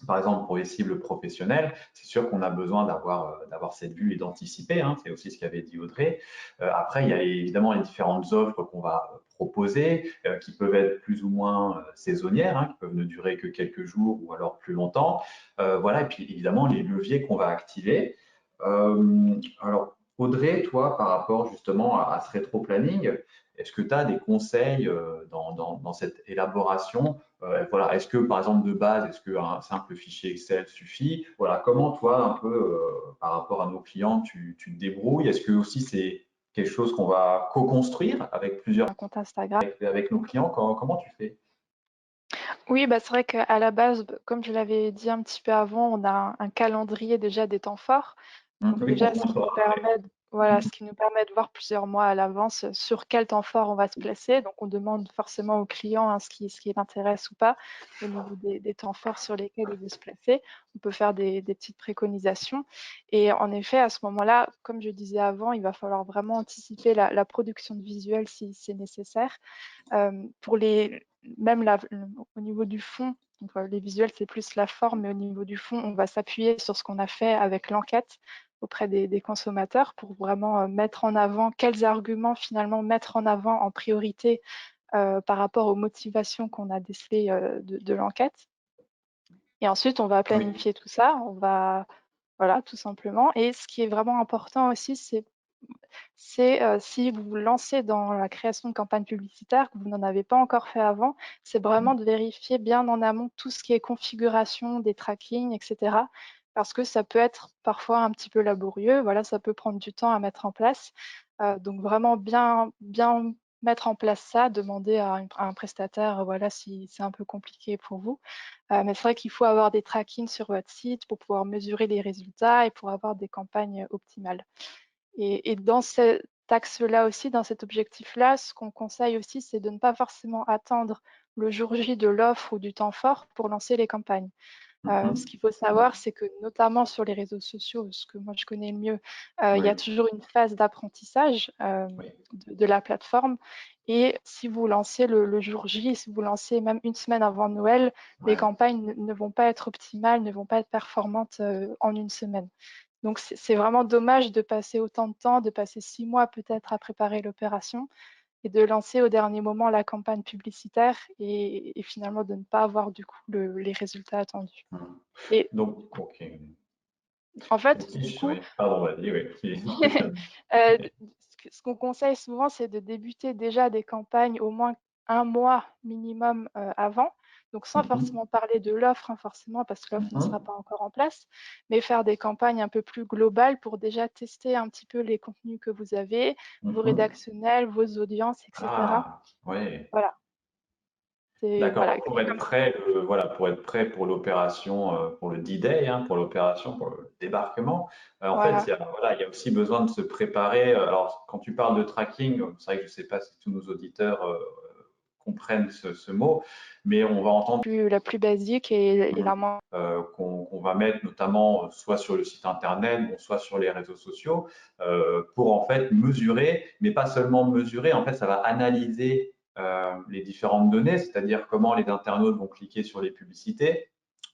par exemple pour les cibles professionnelles, c'est sûr qu'on a besoin d'avoir cette vue et d'anticiper. C'est aussi ce qu'avait dit Audrey. Après, il y a évidemment les différentes offres qu'on va proposer, qui peuvent être plus ou moins saisonnières, qui peuvent ne durer que quelques jours ou alors plus longtemps. Voilà, et puis évidemment les leviers qu'on va activer. Alors, Audrey, toi, par rapport justement à ce rétro-planning, est-ce que tu as des conseils dans cette élaboration? Voilà, est-ce que par exemple de base, est-ce qu'un simple fichier Excel suffit? Voilà, comment toi, un peu par rapport à nos clients, tu te débrouilles? Est-ce que aussi c'est quelque chose qu'on va co-construire avec Un compte Instagram. avec nos clients? Comment tu fais? Oui, c'est vrai qu'à la base, comme je l'avais dit un petit peu avant, on a un calendrier déjà des temps forts. Donc Oui, qu'on déjà, conçoit. ce qui nous permet de voir plusieurs mois à l'avance sur quel temps fort on va se placer. Donc on demande forcément au client ce qui l'intéresse ou pas au niveau des temps forts sur lesquels il veut se placer. On peut faire des petites préconisations. Et en effet, à ce moment-là, comme je disais avant, il va falloir vraiment anticiper la production de visuels si c'est nécessaire. Pour même au niveau du fond, donc, les visuels, c'est plus la forme, mais au niveau du fond, on va s'appuyer sur ce qu'on a fait avec l'enquête auprès des consommateurs pour vraiment mettre en avant quels arguments finalement mettre en avant en priorité par rapport aux motivations qu'on a décelées de l'enquête. Et ensuite, on va Oui, planifier tout ça, voilà, tout simplement. Et ce qui est vraiment important aussi, c'est si vous vous lancez dans la création de campagnes publicitaires, que vous n'en avez pas encore fait avant, c'est vraiment de vérifier bien en amont tout ce qui est configuration des trackings, etc. Parce que ça peut être parfois un petit peu laborieux, voilà, ça peut prendre du temps à mettre en place. Donc vraiment bien mettre en place ça, demander à un prestataire, voilà, si c'est un peu compliqué pour vous. Mais c'est vrai qu'il faut avoir des trackings sur votre site pour pouvoir mesurer les résultats et pour avoir des campagnes optimales. Et dans cet axe-là aussi, dans cet objectif-là, ce qu'on conseille aussi, c'est de ne pas forcément attendre le jour J de l'offre ou du temps fort pour lancer les campagnes. Ce qu'il faut savoir, c'est que notamment sur les réseaux sociaux, ce que moi je connais le mieux, il y a Oui, toujours une phase d'apprentissage oui, de la plateforme. Et si vous lancez le jour J, si vous lancez même une semaine avant Noël, les ouais. campagnes ne vont pas être optimales, ne vont pas être performantes en une semaine. Donc c'est vraiment dommage de passer autant de temps, de passer 6 mois peut-être à préparer l'opération et de lancer au dernier moment la campagne publicitaire et finalement de ne pas avoir du coup les résultats attendus. Mhm. Et Donc, ok. en Donc, fait, si du coup, oui, pardon, vas-y, oui. euh, ce qu'on conseille souvent, c'est de débuter déjà des campagnes au moins un mois minimum avant. Donc, sans Mhm, forcément parler de l'offre, hein, forcément, parce que l'offre ne sera mhm, pas encore en place, mais faire des campagnes un peu plus globales pour déjà tester un petit peu les contenus que vous avez, vos mhm. rédactionnels, vos audiences, etc. Ah, ouais. Voilà, c'est voilà. D'accord, pour être prêt, voilà, pour être prêt pour l'opération, pour le D-Day, hein, pour l'opération, pour le débarquement. En fait, Voilà. voilà, il y a aussi besoin de se préparer. Alors, quand tu parles de tracking, c'est vrai que je ne sais pas si tous nos auditeurs comprennent ce mot, mais on va entendre La plus basique et la moins. qu'on va mettre notamment soit sur le site internet, bon, soit sur les réseaux sociaux, pour en fait mesurer, mais pas seulement mesurer, en fait, ça va analyser les différentes données, c'est-à-dire comment les internautes vont cliquer sur les publicités,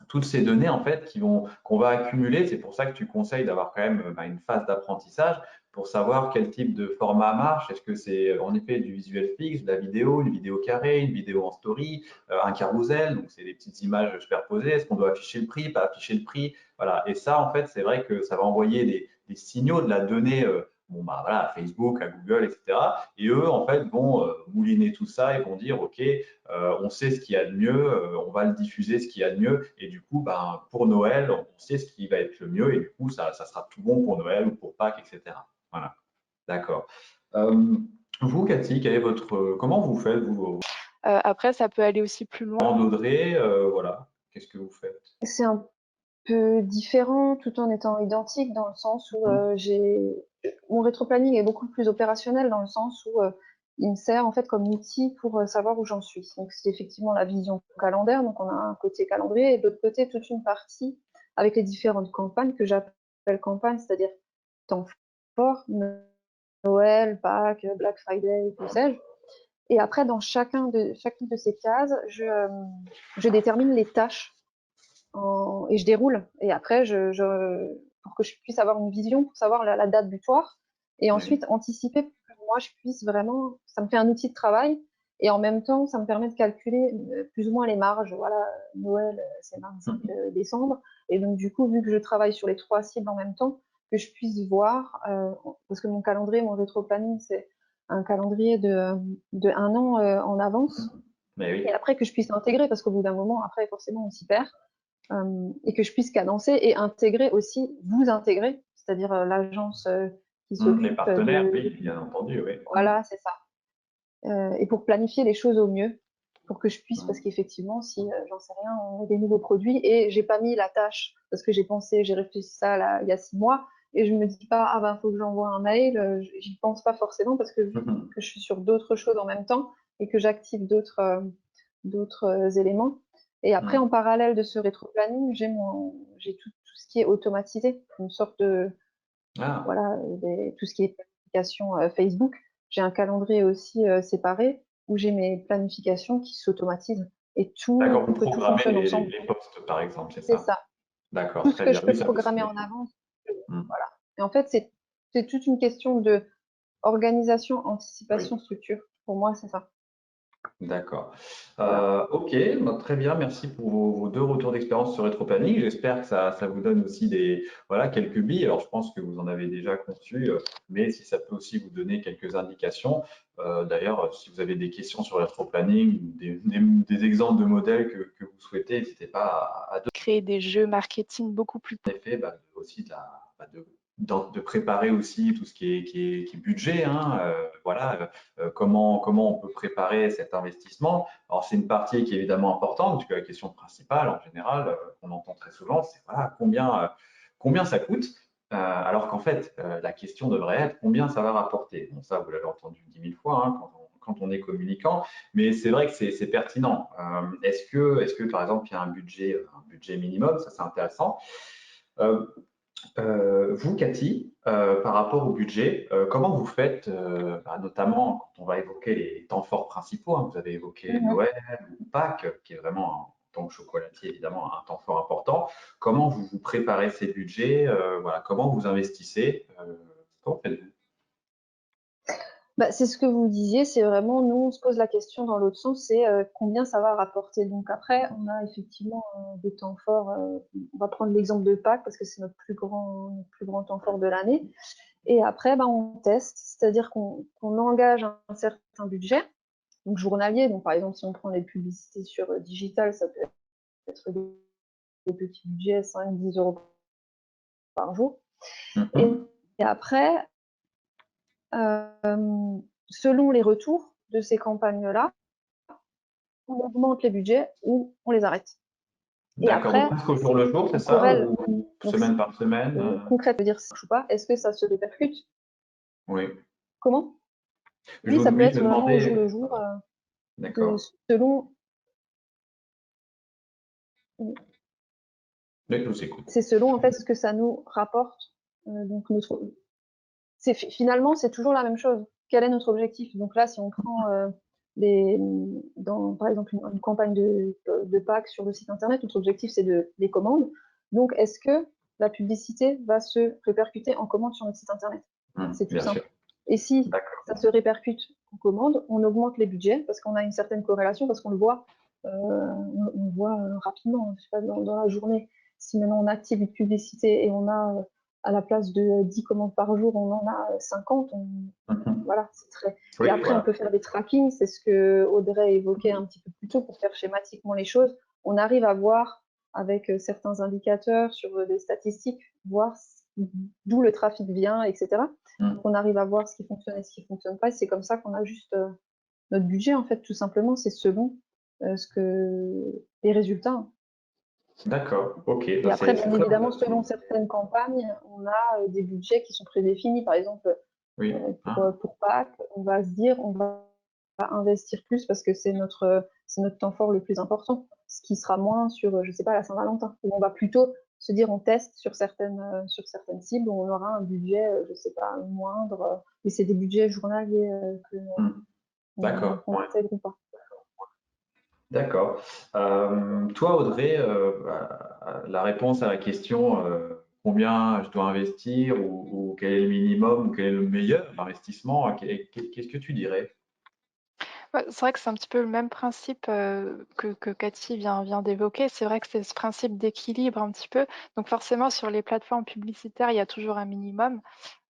toutes ces données en fait qu'on va accumuler. C'est pour ça que tu conseilles d'avoir quand même une phase d'apprentissage pour savoir quel type de format marche. Est-ce que c'est en effet du visuel fixe, de la vidéo, une vidéo carrée, une vidéo en story, un carousel, donc c'est des petites images superposées. Est-ce qu'on doit afficher le prix, pas afficher le prix? Voilà. Et ça, en fait, c'est vrai que ça va envoyer des signaux de la donnée. Bon, bah voilà, à Facebook, à Google, etc. Et eux, en fait, vont mouliner tout ça et vont dire, OK, on sait ce qu'il y a de mieux, on va le diffuser ce qu'il y a de mieux. Et du coup, ben, pour Noël, on sait ce qui va être le mieux. Et du coup, ça sera tout bon pour Noël ou pour Pâques, etc. Voilà, d'accord. Vous, Cathy, comment vous faites, vous, Après, ça peut aller aussi plus loin. d'Audrey, voilà, qu'est-ce que vous faites? C'est un peu différent tout en étant identique dans le sens où Mhm, mon rétroplanning est beaucoup plus opérationnel dans le sens où il me sert en fait comme outil pour savoir où j'en suis. Donc c'est effectivement la vision calendaire, donc on a un côté calendrier et de l'autre côté toute une partie avec les différentes campagnes que j'appelle campagnes, c'est-à-dire temps fort, Noël, Pâques, Black Friday, que sais-je. Et après, dans chacune de ces cases, je détermine les tâches et je déroule. Et après, pour que je puisse avoir une vision, pour savoir la date butoir, et oui. ensuite anticiper pour que moi, je puisse vraiment, ça me fait un outil de travail, et en même temps, ça me permet de calculer plus ou moins les marges. Voilà, Noël, c'est 25 Mhm, décembre, et donc du coup, vu que je travaille sur les 3 cibles en même temps, que je puisse voir, parce que mon calendrier, mon rétro-planning, c'est un calendrier de 1 an en avance, mhm. Mais et oui. après que je puisse intégrer, parce qu'au bout d'un moment, après, forcément, on s'y perd, et que je puisse cadencer et intégrer aussi, vous intégrer, c'est-à-dire l'agence qui Les s'occupe partenaires, oui, bien entendu, oui. voilà, c'est ça. Et pour planifier les choses au mieux, pour que je puisse, parce Mhm, qu'effectivement, si j'en sais rien, on met des nouveaux produits et j'ai pas mis la tâche parce que j'ai réfléchi ça là, il y a 6 mois et je me dis pas, ah ben faut que j'envoie un mail, j'y pense pas forcément parce que vu mhm, que je suis sur d'autres choses en même temps et que j'active d'autres éléments. Et après, mhm. en parallèle de ce rétro-planning, j'ai tout ce qui est automatisé, une sorte de, Ah, voilà, tout ce qui est planification Facebook. J'ai un calendrier aussi séparé où j'ai mes planifications qui s'automatisent et tout, d'accord, vous pour que tout programmez fonctionne ensemble. les postes, par exemple, c'est C'est ça? ça. D'accord, Tout ce très que bien. je Oui, peux ça peut se programmer en connecter. avance, Mhm, voilà. Et en fait, c'est toute une question de organisation, oui. anticipation, structure. Pour moi, c'est ça. D'accord. Voilà. Ok, bah, très bien. Merci pour vos deux retours d'expérience sur Retroplanning. J'espère que ça vous donne aussi voilà, quelques billes. Alors, je pense que vous en avez déjà conçu, mais si ça peut aussi vous donner quelques indications. D'ailleurs, si vous avez des questions sur Retroplanning, des exemples de modèles que vous souhaitez, n'hésitez pas à donner Créer des jeux marketing beaucoup plus effet, aussi de de préparer aussi tout ce qui est budget, hein, voilà, comment on peut préparer cet investissement. Alors, c'est une partie qui est évidemment importante, puisque la question principale, en général, qu'on entend très souvent, c'est voilà, combien ça coûte, alors qu'en fait, la question devrait être combien ça va rapporter. Bon, ça, vous l'avez entendu 10 000 fois hein, quand on est communicant, mais c'est vrai que c'est pertinent. Est-ce que, par exemple, il y a un budget minimum, ça c'est intéressant. Euh, Vous, Cathy, par rapport au budget, comment vous faites, notamment quand on va évoquer les temps forts principaux, hein, vous avez évoqué Mhm. Noël ou Pâques, qui est vraiment, en tant que chocolatier, évidemment, un temps fort important. Comment vous vous préparez ces budgets, voilà, comment vous investissez, comment faites-vous? Bah, c'est ce que vous disiez, c'est vraiment, nous, on se pose la question dans l'autre sens, c'est combien ça va rapporter. Donc après, on a effectivement des temps forts. On va prendre l'exemple de Pâques parce que c'est notre plus grand temps fort de l'année. Et après, bah, on teste, c'est-à-dire qu'on engage un certain budget, donc journalier. Donc par exemple, si on prend les publicités sur digital, ça peut être des petits budgets, 5-10 € par jour. Et, Mhm. et après, euh, selon les retours de ces campagnes-là, on augmente les budgets ou on les arrête. Et D'accord, donc après, presque au jour le jour, c'est on ça, corrèle. ou Donc, semaine par semaine? concrètement, dire ça marche ou pas, est-ce que ça se répercute? Oui. Comment? Oui, ça peut Oui, je être me vraiment au jour demandais. le jour, D'accord. selon, Oui, je vous écoute. c'est selon en fait ce que ça nous rapporte. Donc finalement c'est toujours la même chose. Quel est notre objectif? Donc là, si on prend par exemple une campagne de Pâques sur le site internet, notre objectif c'est des commandes. Donc est-ce que la publicité va se répercuter en commande sur notre site internet? C'est tout Bien sûr. simple. Et si D'accord. ça se répercute en commande, on augmente les budgets parce qu'on a une certaine corrélation, parce qu'on le voit, on le voit rapidement, je sais pas, dans la journée. Si maintenant on active une publicité et on a à la place de 10 commandes par jour, on en a 50. Mhm. Voilà, c'est très. Et Oui, après, on voilà. peut faire des trackings, c'est ce que Audrey évoquait un petit peu plus tôt pour faire schématiquement les choses. On arrive à voir avec certains indicateurs sur des statistiques, voir d'où le trafic vient, etc. Donc, Mhm. on arrive à voir ce qui fonctionne et ce qui ne fonctionne pas. Et c'est comme ça qu'on ajuste notre budget, en fait, tout simplement. C'est selon les résultats, hein. D'accord, ok, Et bah, après, c'est bien très évidemment, selon intéressant. certaines campagnes, on a des budgets qui sont prédéfinis. Par exemple, Oui. Ah, pour Pâques, on va se dire, on va investir plus parce que c'est notre temps fort le plus important, ce qui sera moins sur, je sais pas, la Saint-Valentin. Où on va plutôt se dire, on teste sur certaines cibles où on aura un budget, je sais pas, moindre, mais c'est des budgets journaliers hmm. D'accord, qu'on ouais. intègre ou pas. D'accord. Toi, Audrey, la réponse à la question combien je dois investir ou quel est le minimum ou quel est le meilleur investissement, qu'est-ce que tu dirais? Ouais, c'est vrai que c'est un petit peu le même principe que Cathy vient d'évoquer. C'est vrai que c'est ce principe d'équilibre un petit peu. Donc forcément, sur les plateformes publicitaires, il y a toujours un minimum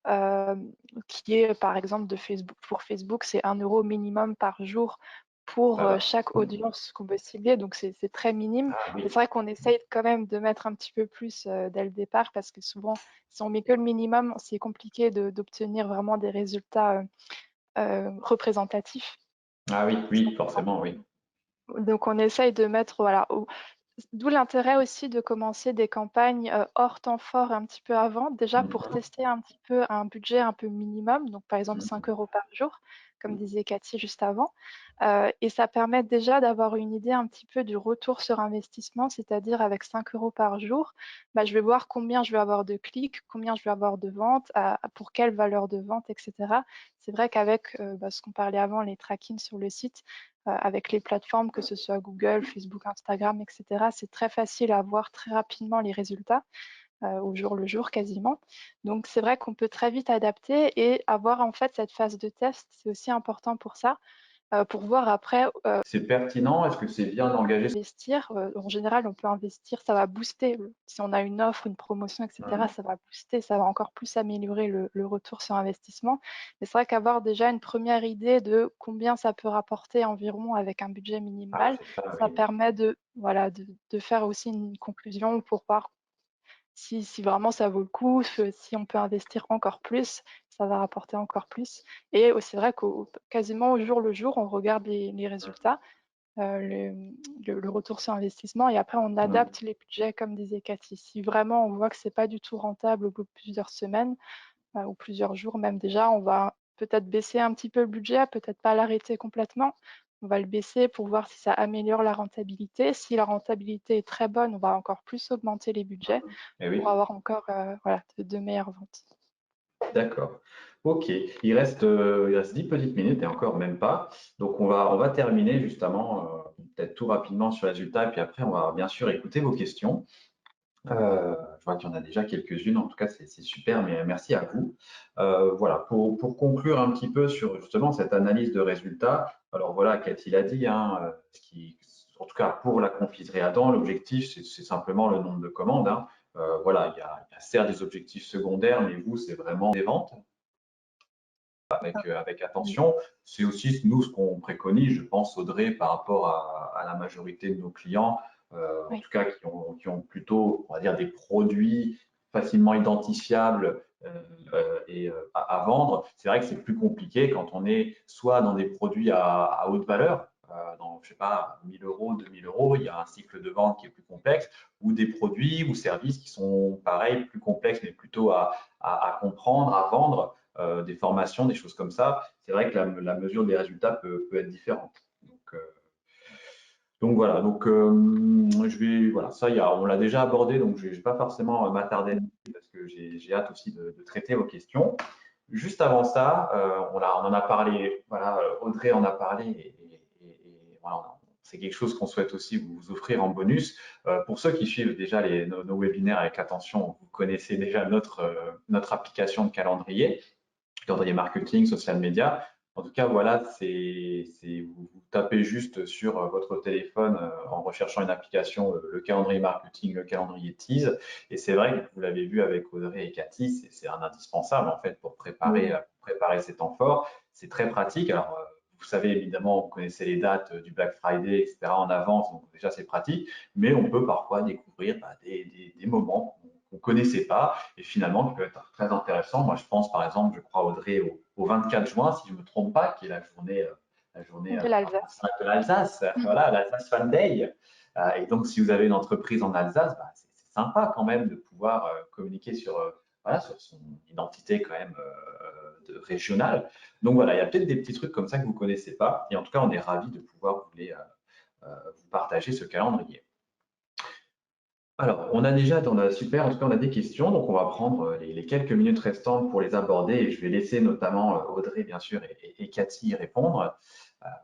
euh, qui est, par exemple, de Facebook. Pour Facebook, c'est 1 € minimum par jour pour Ça va. chaque audience qu'on veut cibler. Donc c'est très minime. Ah Mais c'est oui. vrai qu'on essaye quand même de mettre un petit peu plus dès le départ parce que souvent, si on met que le minimum, c'est compliqué d'obtenir vraiment des résultats représentatifs. Ah oui, oui, forcément, oui. Donc on essaye de mettre, voilà, d'où l'intérêt aussi de commencer des campagnes hors temps fort un petit peu avant, déjà pour Mhm. tester un petit peu un budget un peu minimum, donc par exemple 5 Mhm. € par jour, comme disait Cathy juste avant. Et ça permet déjà d'avoir une idée un petit peu du retour sur investissement, c'est-à-dire avec 5 € par jour, bah, je vais voir combien je vais avoir de clics, combien je vais avoir de ventes, pour quelle valeur de vente, etc. C'est vrai qu'avec bah, ce qu'on parlait avant, les trackings sur le site, avec les plateformes, que ce soit Google, Facebook, Instagram, etc. C'est très facile à voir très rapidement les résultats, au jour le jour quasiment. Donc c'est vrai qu'on peut très vite adapter et avoir en fait cette phase de test, c'est aussi important pour ça, pour voir après C'est pertinent, est-ce que c'est bien d'engager? investir. En général, on peut investir, ça va booster. Si on a une offre, une promotion, etc., Mhm. ça va booster, ça va encore plus améliorer le retour sur investissement. Mais c'est vrai qu'avoir déjà une première idée de combien ça peut rapporter environ avec un budget Ah, minimal, c'est ça, ça oui. permet de, voilà, de faire aussi une conclusion pour voir si vraiment ça vaut le coup, si on peut investir encore plus, ça va rapporter encore plus. Et c'est vrai quasiment au jour le jour, on regarde les résultats, le retour sur investissement, et après on adapte les budgets comme disait Cathy. Si vraiment on voit que c'est pas du tout rentable au bout de plusieurs semaines ou plusieurs jours même déjà, on va peut-être baisser un petit peu le budget, peut-être pas l'arrêter complètement. On va le baisser pour voir si ça améliore la rentabilité. Si la rentabilité est très bonne, on va encore plus augmenter les budgets Eh pour oui. avoir encore voilà, de meilleures ventes. D'accord. Ok. Il reste 10 petites minutes et encore même pas. Donc, on va terminer justement, peut-être tout rapidement sur les résultats. Et puis après, on va bien sûr écouter vos questions. Je vois qu'il y en a déjà quelques-unes. En tout cas, c'est super. Mais merci à vous. Voilà. Pour conclure un petit peu sur justement cette analyse de résultats. Alors voilà, Cathy l'a dit, hein, en tout cas pour la confiserie Adam, l'objectif, c'est simplement le nombre de commandes, hein. Voilà, il y a certes des objectifs secondaires, mais vous, c'est vraiment des ventes avec attention. C'est aussi, nous, ce qu'on préconise, je pense, Audrey, par rapport à la majorité de nos clients, en Oui. tout cas qui ont plutôt, on va dire, des produits facilement identifiables à vendre. C'est vrai que c'est plus compliqué quand on est soit dans des produits à haute valeur, dans, je sais pas, 1000 euros, 2000 euros, il y a un cycle de vente qui est plus complexe, ou des produits ou services qui sont pareils, plus complexes, mais plutôt à comprendre, à vendre, des formations, des choses comme ça. C'est vrai que la mesure des résultats peut être différente. Donc voilà, voilà, ça, on l'a déjà abordé, donc je ne vais pas forcément m'attarder là-dessus parce que j'ai hâte aussi de traiter vos questions. Juste avant ça, on en a parlé, voilà, Audrey en a parlé et voilà, c'est quelque chose qu'on souhaite aussi vous offrir en bonus. Pour ceux qui suivent déjà nos webinaires avec attention, vous connaissez déjà notre application de calendrier marketing, social media. En tout cas, voilà, vous tapez juste sur votre téléphone en recherchant une application, le calendrier marketing, le calendrier Tease. Et c'est vrai que vous l'avez vu avec Audrey et Cathy, c'est un indispensable en fait pour préparer ces temps forts. C'est très pratique. Alors, vous savez évidemment, vous connaissez les dates du Black Friday, etc. en avance, donc déjà c'est pratique. Mais on peut parfois découvrir des moments qu'on ne connaissait pas et finalement qui peut être très intéressant. Moi, je pense par exemple, je crois Audrey, au 24 juin, si je ne me trompe pas, qui est la journée De l'Alsace. internationale de l'Alsace, voilà, l'Alsace Fan Day. Et donc, si vous avez une entreprise en Alsace, bah, c'est sympa quand même de pouvoir communiquer voilà, sur son identité quand même régionale. Donc voilà, il y a peut-être des petits trucs comme ça que vous ne connaissez pas. Et en tout cas, on est ravis de pouvoir vous partager ce calendrier. Alors, super, en tout cas, on a des questions, donc on va prendre les quelques minutes restantes pour les aborder et je vais laisser notamment Audrey, bien sûr, et Cathy y répondre.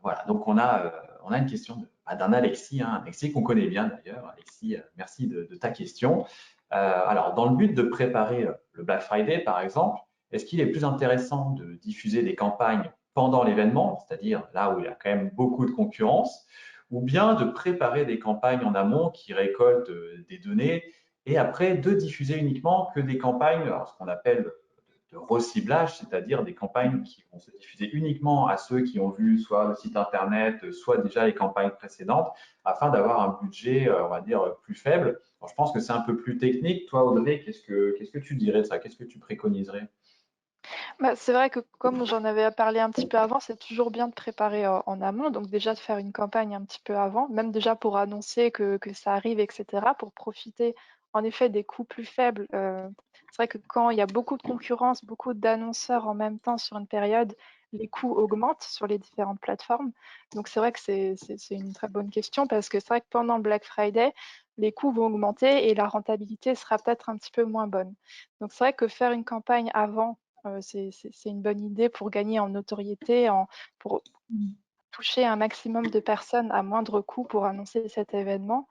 Voilà, donc on a une question d'un Alexis, hein, Alexis qu'on connaît bien d'ailleurs. Alexis, merci de ta question. Alors, dans le but de préparer le Black Friday, par exemple, est-ce qu'il est plus intéressant de diffuser des campagnes pendant l'événement, c'est-à-dire là où il y a quand même beaucoup de concurrence, ou bien de préparer des campagnes en amont qui récoltent des données et après de diffuser uniquement que des campagnes, alors ce qu'on appelle de reciblage, c'est-à-dire des campagnes qui vont se diffuser uniquement à ceux qui ont vu soit le site internet, soit déjà les campagnes précédentes, afin d'avoir un budget, on va dire, plus faible. Alors, je pense que c'est un peu plus technique. Toi, Audrey, qu'est-ce que tu dirais de ça? Qu'est-ce que tu préconiserais? Bah, c'est vrai que comme j'en avais parlé un petit peu avant, c'est toujours bien de préparer en amont, donc déjà de faire une campagne un petit peu avant, même déjà pour annoncer que ça arrive, etc., pour profiter en effet des coûts plus faibles. C'est vrai que quand il y a beaucoup de concurrence, beaucoup d'annonceurs en même temps sur une période, les coûts augmentent sur les différentes plateformes. Donc c'est vrai que c'est une très bonne question parce que c'est vrai que pendant le Black Friday, les coûts vont augmenter et la rentabilité sera peut-être un petit peu moins bonne. Donc c'est vrai que faire une campagne avant, c'est une bonne idée pour gagner en notoriété, pour toucher un maximum de personnes à moindre coût pour annoncer cet événement.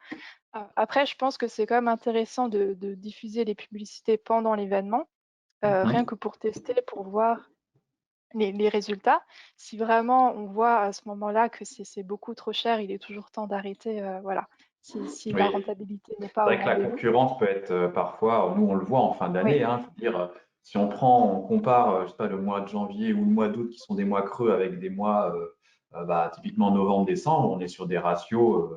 Après, je pense que c'est quand même intéressant de diffuser les publicités pendant l'événement, rien que pour tester, pour voir les résultats. Si vraiment on voit à ce moment-là que c'est beaucoup trop cher, il est toujours temps d'arrêter. Voilà. Si la Oui, rentabilité n'est c'est pas au vrai que la rendez-vous. concurrence peut être parfois, nous on le voit en fin Oui, d'année, hein, je veux dire, si on compare, je sais pas, le mois de janvier ou le mois d'août qui sont des mois creux avec des mois, typiquement novembre-décembre, on est sur des ratios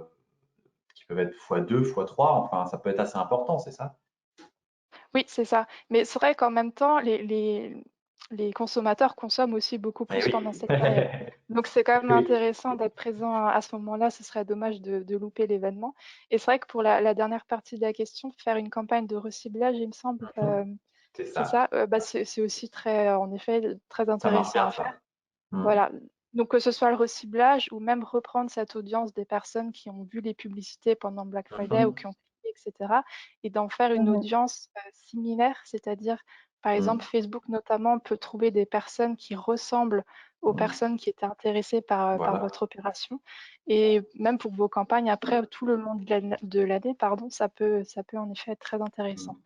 qui peuvent être x2, x3, enfin ça peut être assez important, c'est ça? Oui, c'est ça. Mais c'est vrai qu'en même temps, les consommateurs consomment aussi beaucoup Eh plus pendant oui. cette période. Donc, c'est quand même Oui, intéressant d'être présent à ce moment-là. Ce serait dommage de louper l'événement. Et c'est vrai que pour la dernière partie de la question, faire une campagne de reciblage, il me semble, c'est c'est ça. ça, bah, c'est aussi très, en effet, très Ça marche intéressant bien, à faire. ça. Mm. Voilà. Donc, que ce soit le reciblage ou même reprendre cette audience des personnes qui ont vu les publicités pendant Black Friday ou Mhm. qui ont cliqué, etc. et d'en faire une Mhm. audience similaire, c'est-à-dire, par exemple, Mm. Facebook notamment peut trouver des personnes qui ressemblent aux Mm. personnes qui étaient intéressées par Voilà. votre opération. Et même pour vos campagnes, après, tout le long de l'année, pardon, ça peut en effet être très intéressant.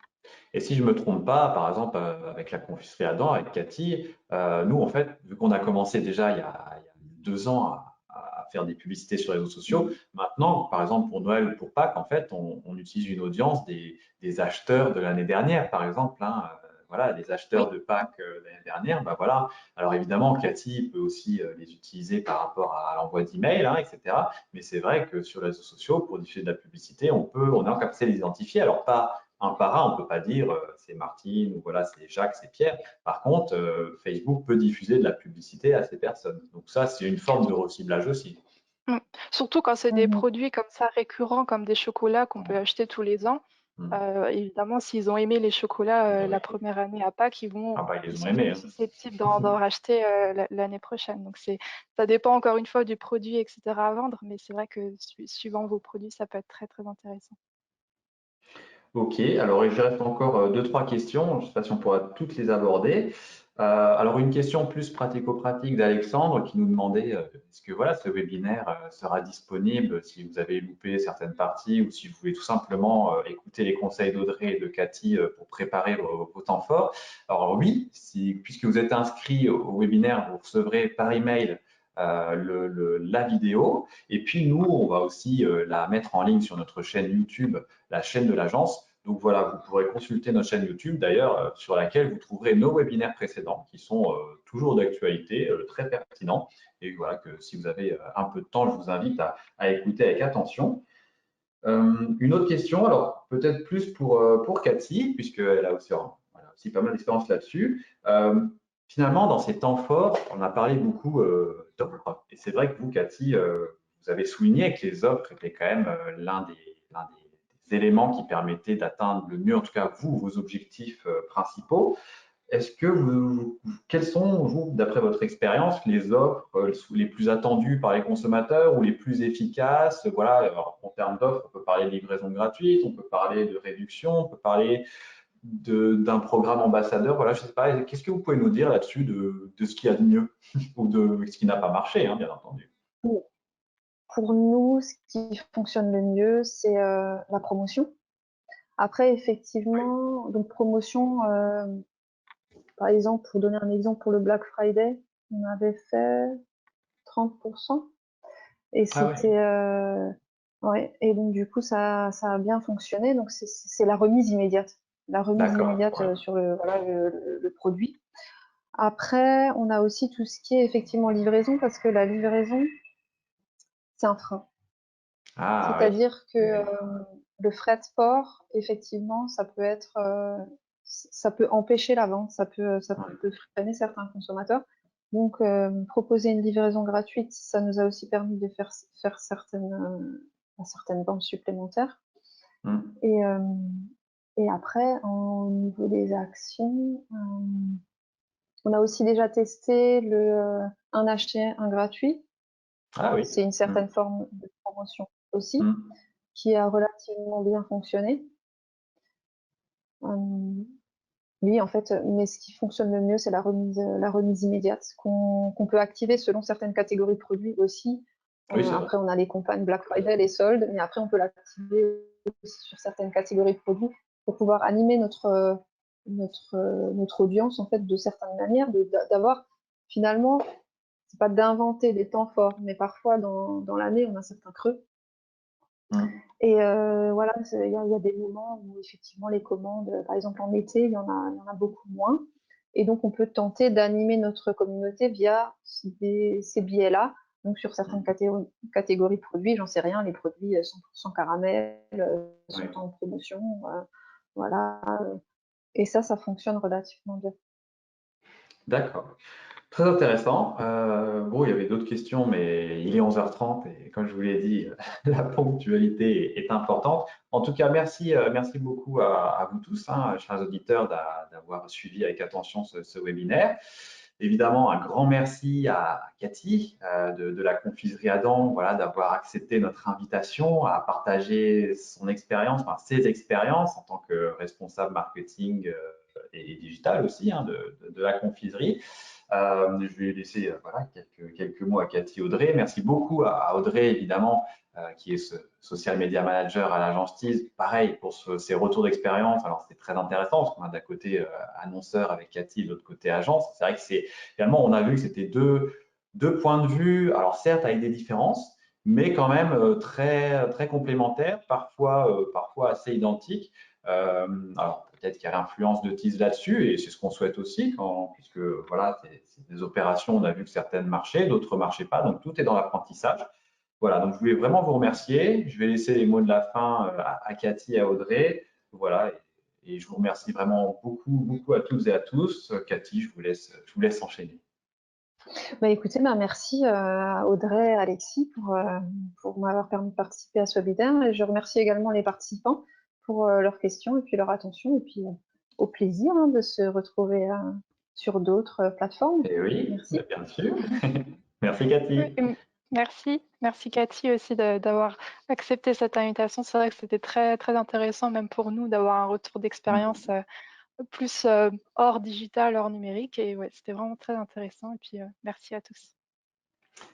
Et si je me trompe pas, par exemple, avec la confiserie Adam, avec Cathy, nous, en fait, vu qu'on a commencé déjà il y a 2 ans à faire des publicités sur les réseaux sociaux, maintenant, par exemple, pour Noël ou pour Pâques, en fait, on utilise une audience des acheteurs de l'année dernière, par exemple, hein, voilà, les acheteurs Oui. de Pâques de l'année dernière, bah voilà. Alors évidemment, Cathy peut aussi les utiliser par rapport à l'envoi d'emails, hein, etc. Mais c'est vrai que sur les réseaux sociaux, pour diffuser de la publicité, on est capacité de les identifier. Alors pas un par un, on ne peut pas dire c'est Martine ou voilà, c'est Jacques, c'est Pierre. Par contre, Facebook peut diffuser de la publicité à ces personnes. Donc ça, c'est une forme de reciblage aussi. Mm. Surtout quand c'est des Mhm. produits comme ça récurrents, comme des chocolats qu'on peut acheter tous les ans. Hmm. Évidemment, s'ils ont aimé les chocolats la première année à Pâques, Ah bah, ils ils les ont sont aimé. plus Hein. susceptibles d'en racheter l'année prochaine. Donc ça dépend encore une fois du produit, etc. à vendre, mais c'est vrai que suivant vos produits, ça peut être très très intéressant. Ok, alors il reste encore deux, trois questions. Je ne sais pas si on pourra toutes les aborder. Alors une question plus pratico-pratique d'Alexandre qui nous demandait est-ce que voilà, ce webinaire sera disponible si vous avez loupé certaines parties ou si vous voulez tout simplement écouter les conseils d'Audrey et de Cathy pour préparer vos temps forts. Alors oui, puisque vous êtes inscrit au webinaire, vous recevrez par email la vidéo. Et puis nous, on va aussi la mettre en ligne sur notre chaîne YouTube, la chaîne de l'agence. Donc voilà, vous pourrez consulter notre chaîne YouTube d'ailleurs, sur laquelle vous trouverez nos webinaires précédents qui sont toujours d'actualité, très pertinents. Et voilà que si vous avez un peu de temps, je vous invite à écouter avec attention. Une autre question, alors peut-être plus pour Cathy, puisqu'elle a aussi, elle a aussi pas mal d'expérience là-dessus. Finalement, dans ces temps forts, on a parlé beaucoup d'offres. Et c'est vrai que vous, Cathy, vous avez souligné que les offres étaient quand même l'un des éléments qui permettaient d'atteindre le mieux, en tout cas vous, vos objectifs principaux. Est-ce que quelles sont, vous, d'après votre expérience, les offres les plus attendues par les consommateurs ou les plus efficaces? Voilà, alors, en termes d'offres, on peut parler de livraison gratuite, on peut parler de réduction, on peut parler d'un programme ambassadeur. Voilà, je ne sais pas, qu'est-ce que vous pouvez nous dire là-dessus de ce qu'il y a de mieux ou de ce qui n'a pas marché, hein, bien entendu. Pour nous, ce qui fonctionne le mieux, c'est la promotion. Après, effectivement, donc promotion, par exemple, pour donner un exemple, pour le Black Friday, on avait fait 30%. Et Ah oui, c'était ouais, et donc du coup ça a bien fonctionné. Donc c'est la remise immédiate, d'accord. Ouais. sur le voilà le produit. Après, on a aussi tout ce qui est effectivement livraison, parce que la livraison, c'est un frein. Ah oui. C'est-à-dire que le fret de port, effectivement, ça peut empêcher la vente, ça Ouais. peut freiner certains consommateurs. Donc, proposer une livraison gratuite, ça nous a aussi permis de faire certaines ventes supplémentaires. Hmm. Et, euh, et après, au niveau des actions, on a aussi déjà testé un acheté, un gratuit. Ah oui. C'est une Hmm. certaine forme de promotion aussi, Hmm. qui a relativement bien fonctionné. Euh, oui, en fait, mais ce qui fonctionne le mieux, c'est la remise immédiate qu'on peut activer selon certaines catégories de produits aussi. Oui, c'est vrai. Après, on a les campagnes Black Friday, les soldes, mais après, on peut l'activer aussi sur certaines catégories de produits pour pouvoir animer notre audience, en fait, de certaines manières, d'avoir finalement, c'est pas d'inventer des temps forts, mais parfois dans l'année, on a certains creux. Hmm. Et voilà, il y a des moments où effectivement les commandes, par exemple en été, il y en a beaucoup moins. Et donc on peut tenter d'animer notre communauté via ces biais-là. Donc sur certaines Hmm. catégories de produits, j'en sais rien, les produits 100% caramel Oui. sont en promotion. Voilà. Et ça fonctionne relativement bien. D'accord. Très intéressant. Bon, il y avait d'autres questions, mais il est 11h30 et comme je vous l'ai dit, la ponctualité est importante. En tout cas, merci beaucoup à vous tous, hein, chers auditeurs, d'avoir suivi avec attention ce webinaire. Évidemment, un grand merci à Cathy de la confiserie Adam, voilà, d'avoir accepté notre invitation à partager son expérience, enfin, ses expériences en tant que responsable marketing et digital aussi, hein, de la confiserie. Je vais laisser voilà, quelques mots à Cathy Audrey. Merci beaucoup à Audrey, évidemment, qui est ce social media manager à l'agence Tease. Pareil pour ses retours d'expérience. Alors, c'était très intéressant parce qu'on a d'un côté annonceur avec Cathy, de l'autre côté agence. C'est vrai que finalement, on a vu que c'était deux points de vue, alors certes avec des différences, mais quand même très complémentaires, parfois assez identiques. Alors, peut-être qu'il y a l'influence de Tease là-dessus, et c'est ce qu'on souhaite aussi, puisque voilà, c'est des opérations, on a vu que certaines marchaient, d'autres ne marchaient pas, donc tout est dans l'apprentissage. Voilà, donc je voulais vraiment vous remercier. Je vais laisser les mots de la fin à Cathy et à Audrey. Voilà, et je vous remercie vraiment beaucoup à toutes et à tous. Cathy, je vous laisse enchaîner. Écoutez, merci à Audrey et Alexis pour m'avoir permis de participer à ce webinaire. Et je remercie également les participants pour leurs questions et puis leur attention. Et puis au plaisir de se retrouver sur d'autres plateformes. Et oui, Merci. bien sûr. Merci Cathy. Merci Cathy aussi d'avoir accepté cette invitation. C'est vrai que c'était très intéressant même pour nous d'avoir un retour d'expérience plus hors digital, hors numérique. Et ouais, c'était vraiment très intéressant. Et puis merci à tous.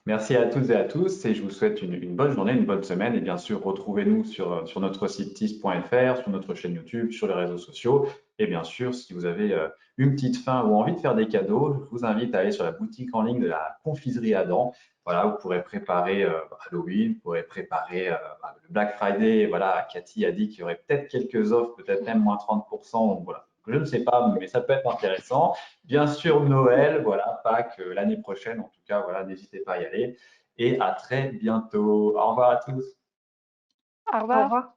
Merci à toutes et à tous et je vous souhaite une bonne journée, une bonne semaine et bien sûr retrouvez-nous sur notre site tis.fr, sur notre chaîne YouTube, sur les réseaux sociaux et bien sûr si vous avez une petite faim ou envie de faire des cadeaux, je vous invite à aller sur la boutique en ligne de la confiserie Adam. Voilà, vous pourrez préparer Halloween, vous pourrez préparer le Black Friday. Voilà, Cathy a dit qu'il y aurait peut-être quelques offres, peut-être même moins 30%. Donc voilà, je ne sais pas, mais ça peut être intéressant. Bien sûr, Noël, voilà, Pâques l'année prochaine. En tout cas, voilà, n'hésitez pas à y aller. Et à très bientôt. Au revoir à tous. Au Au revoir. revoir.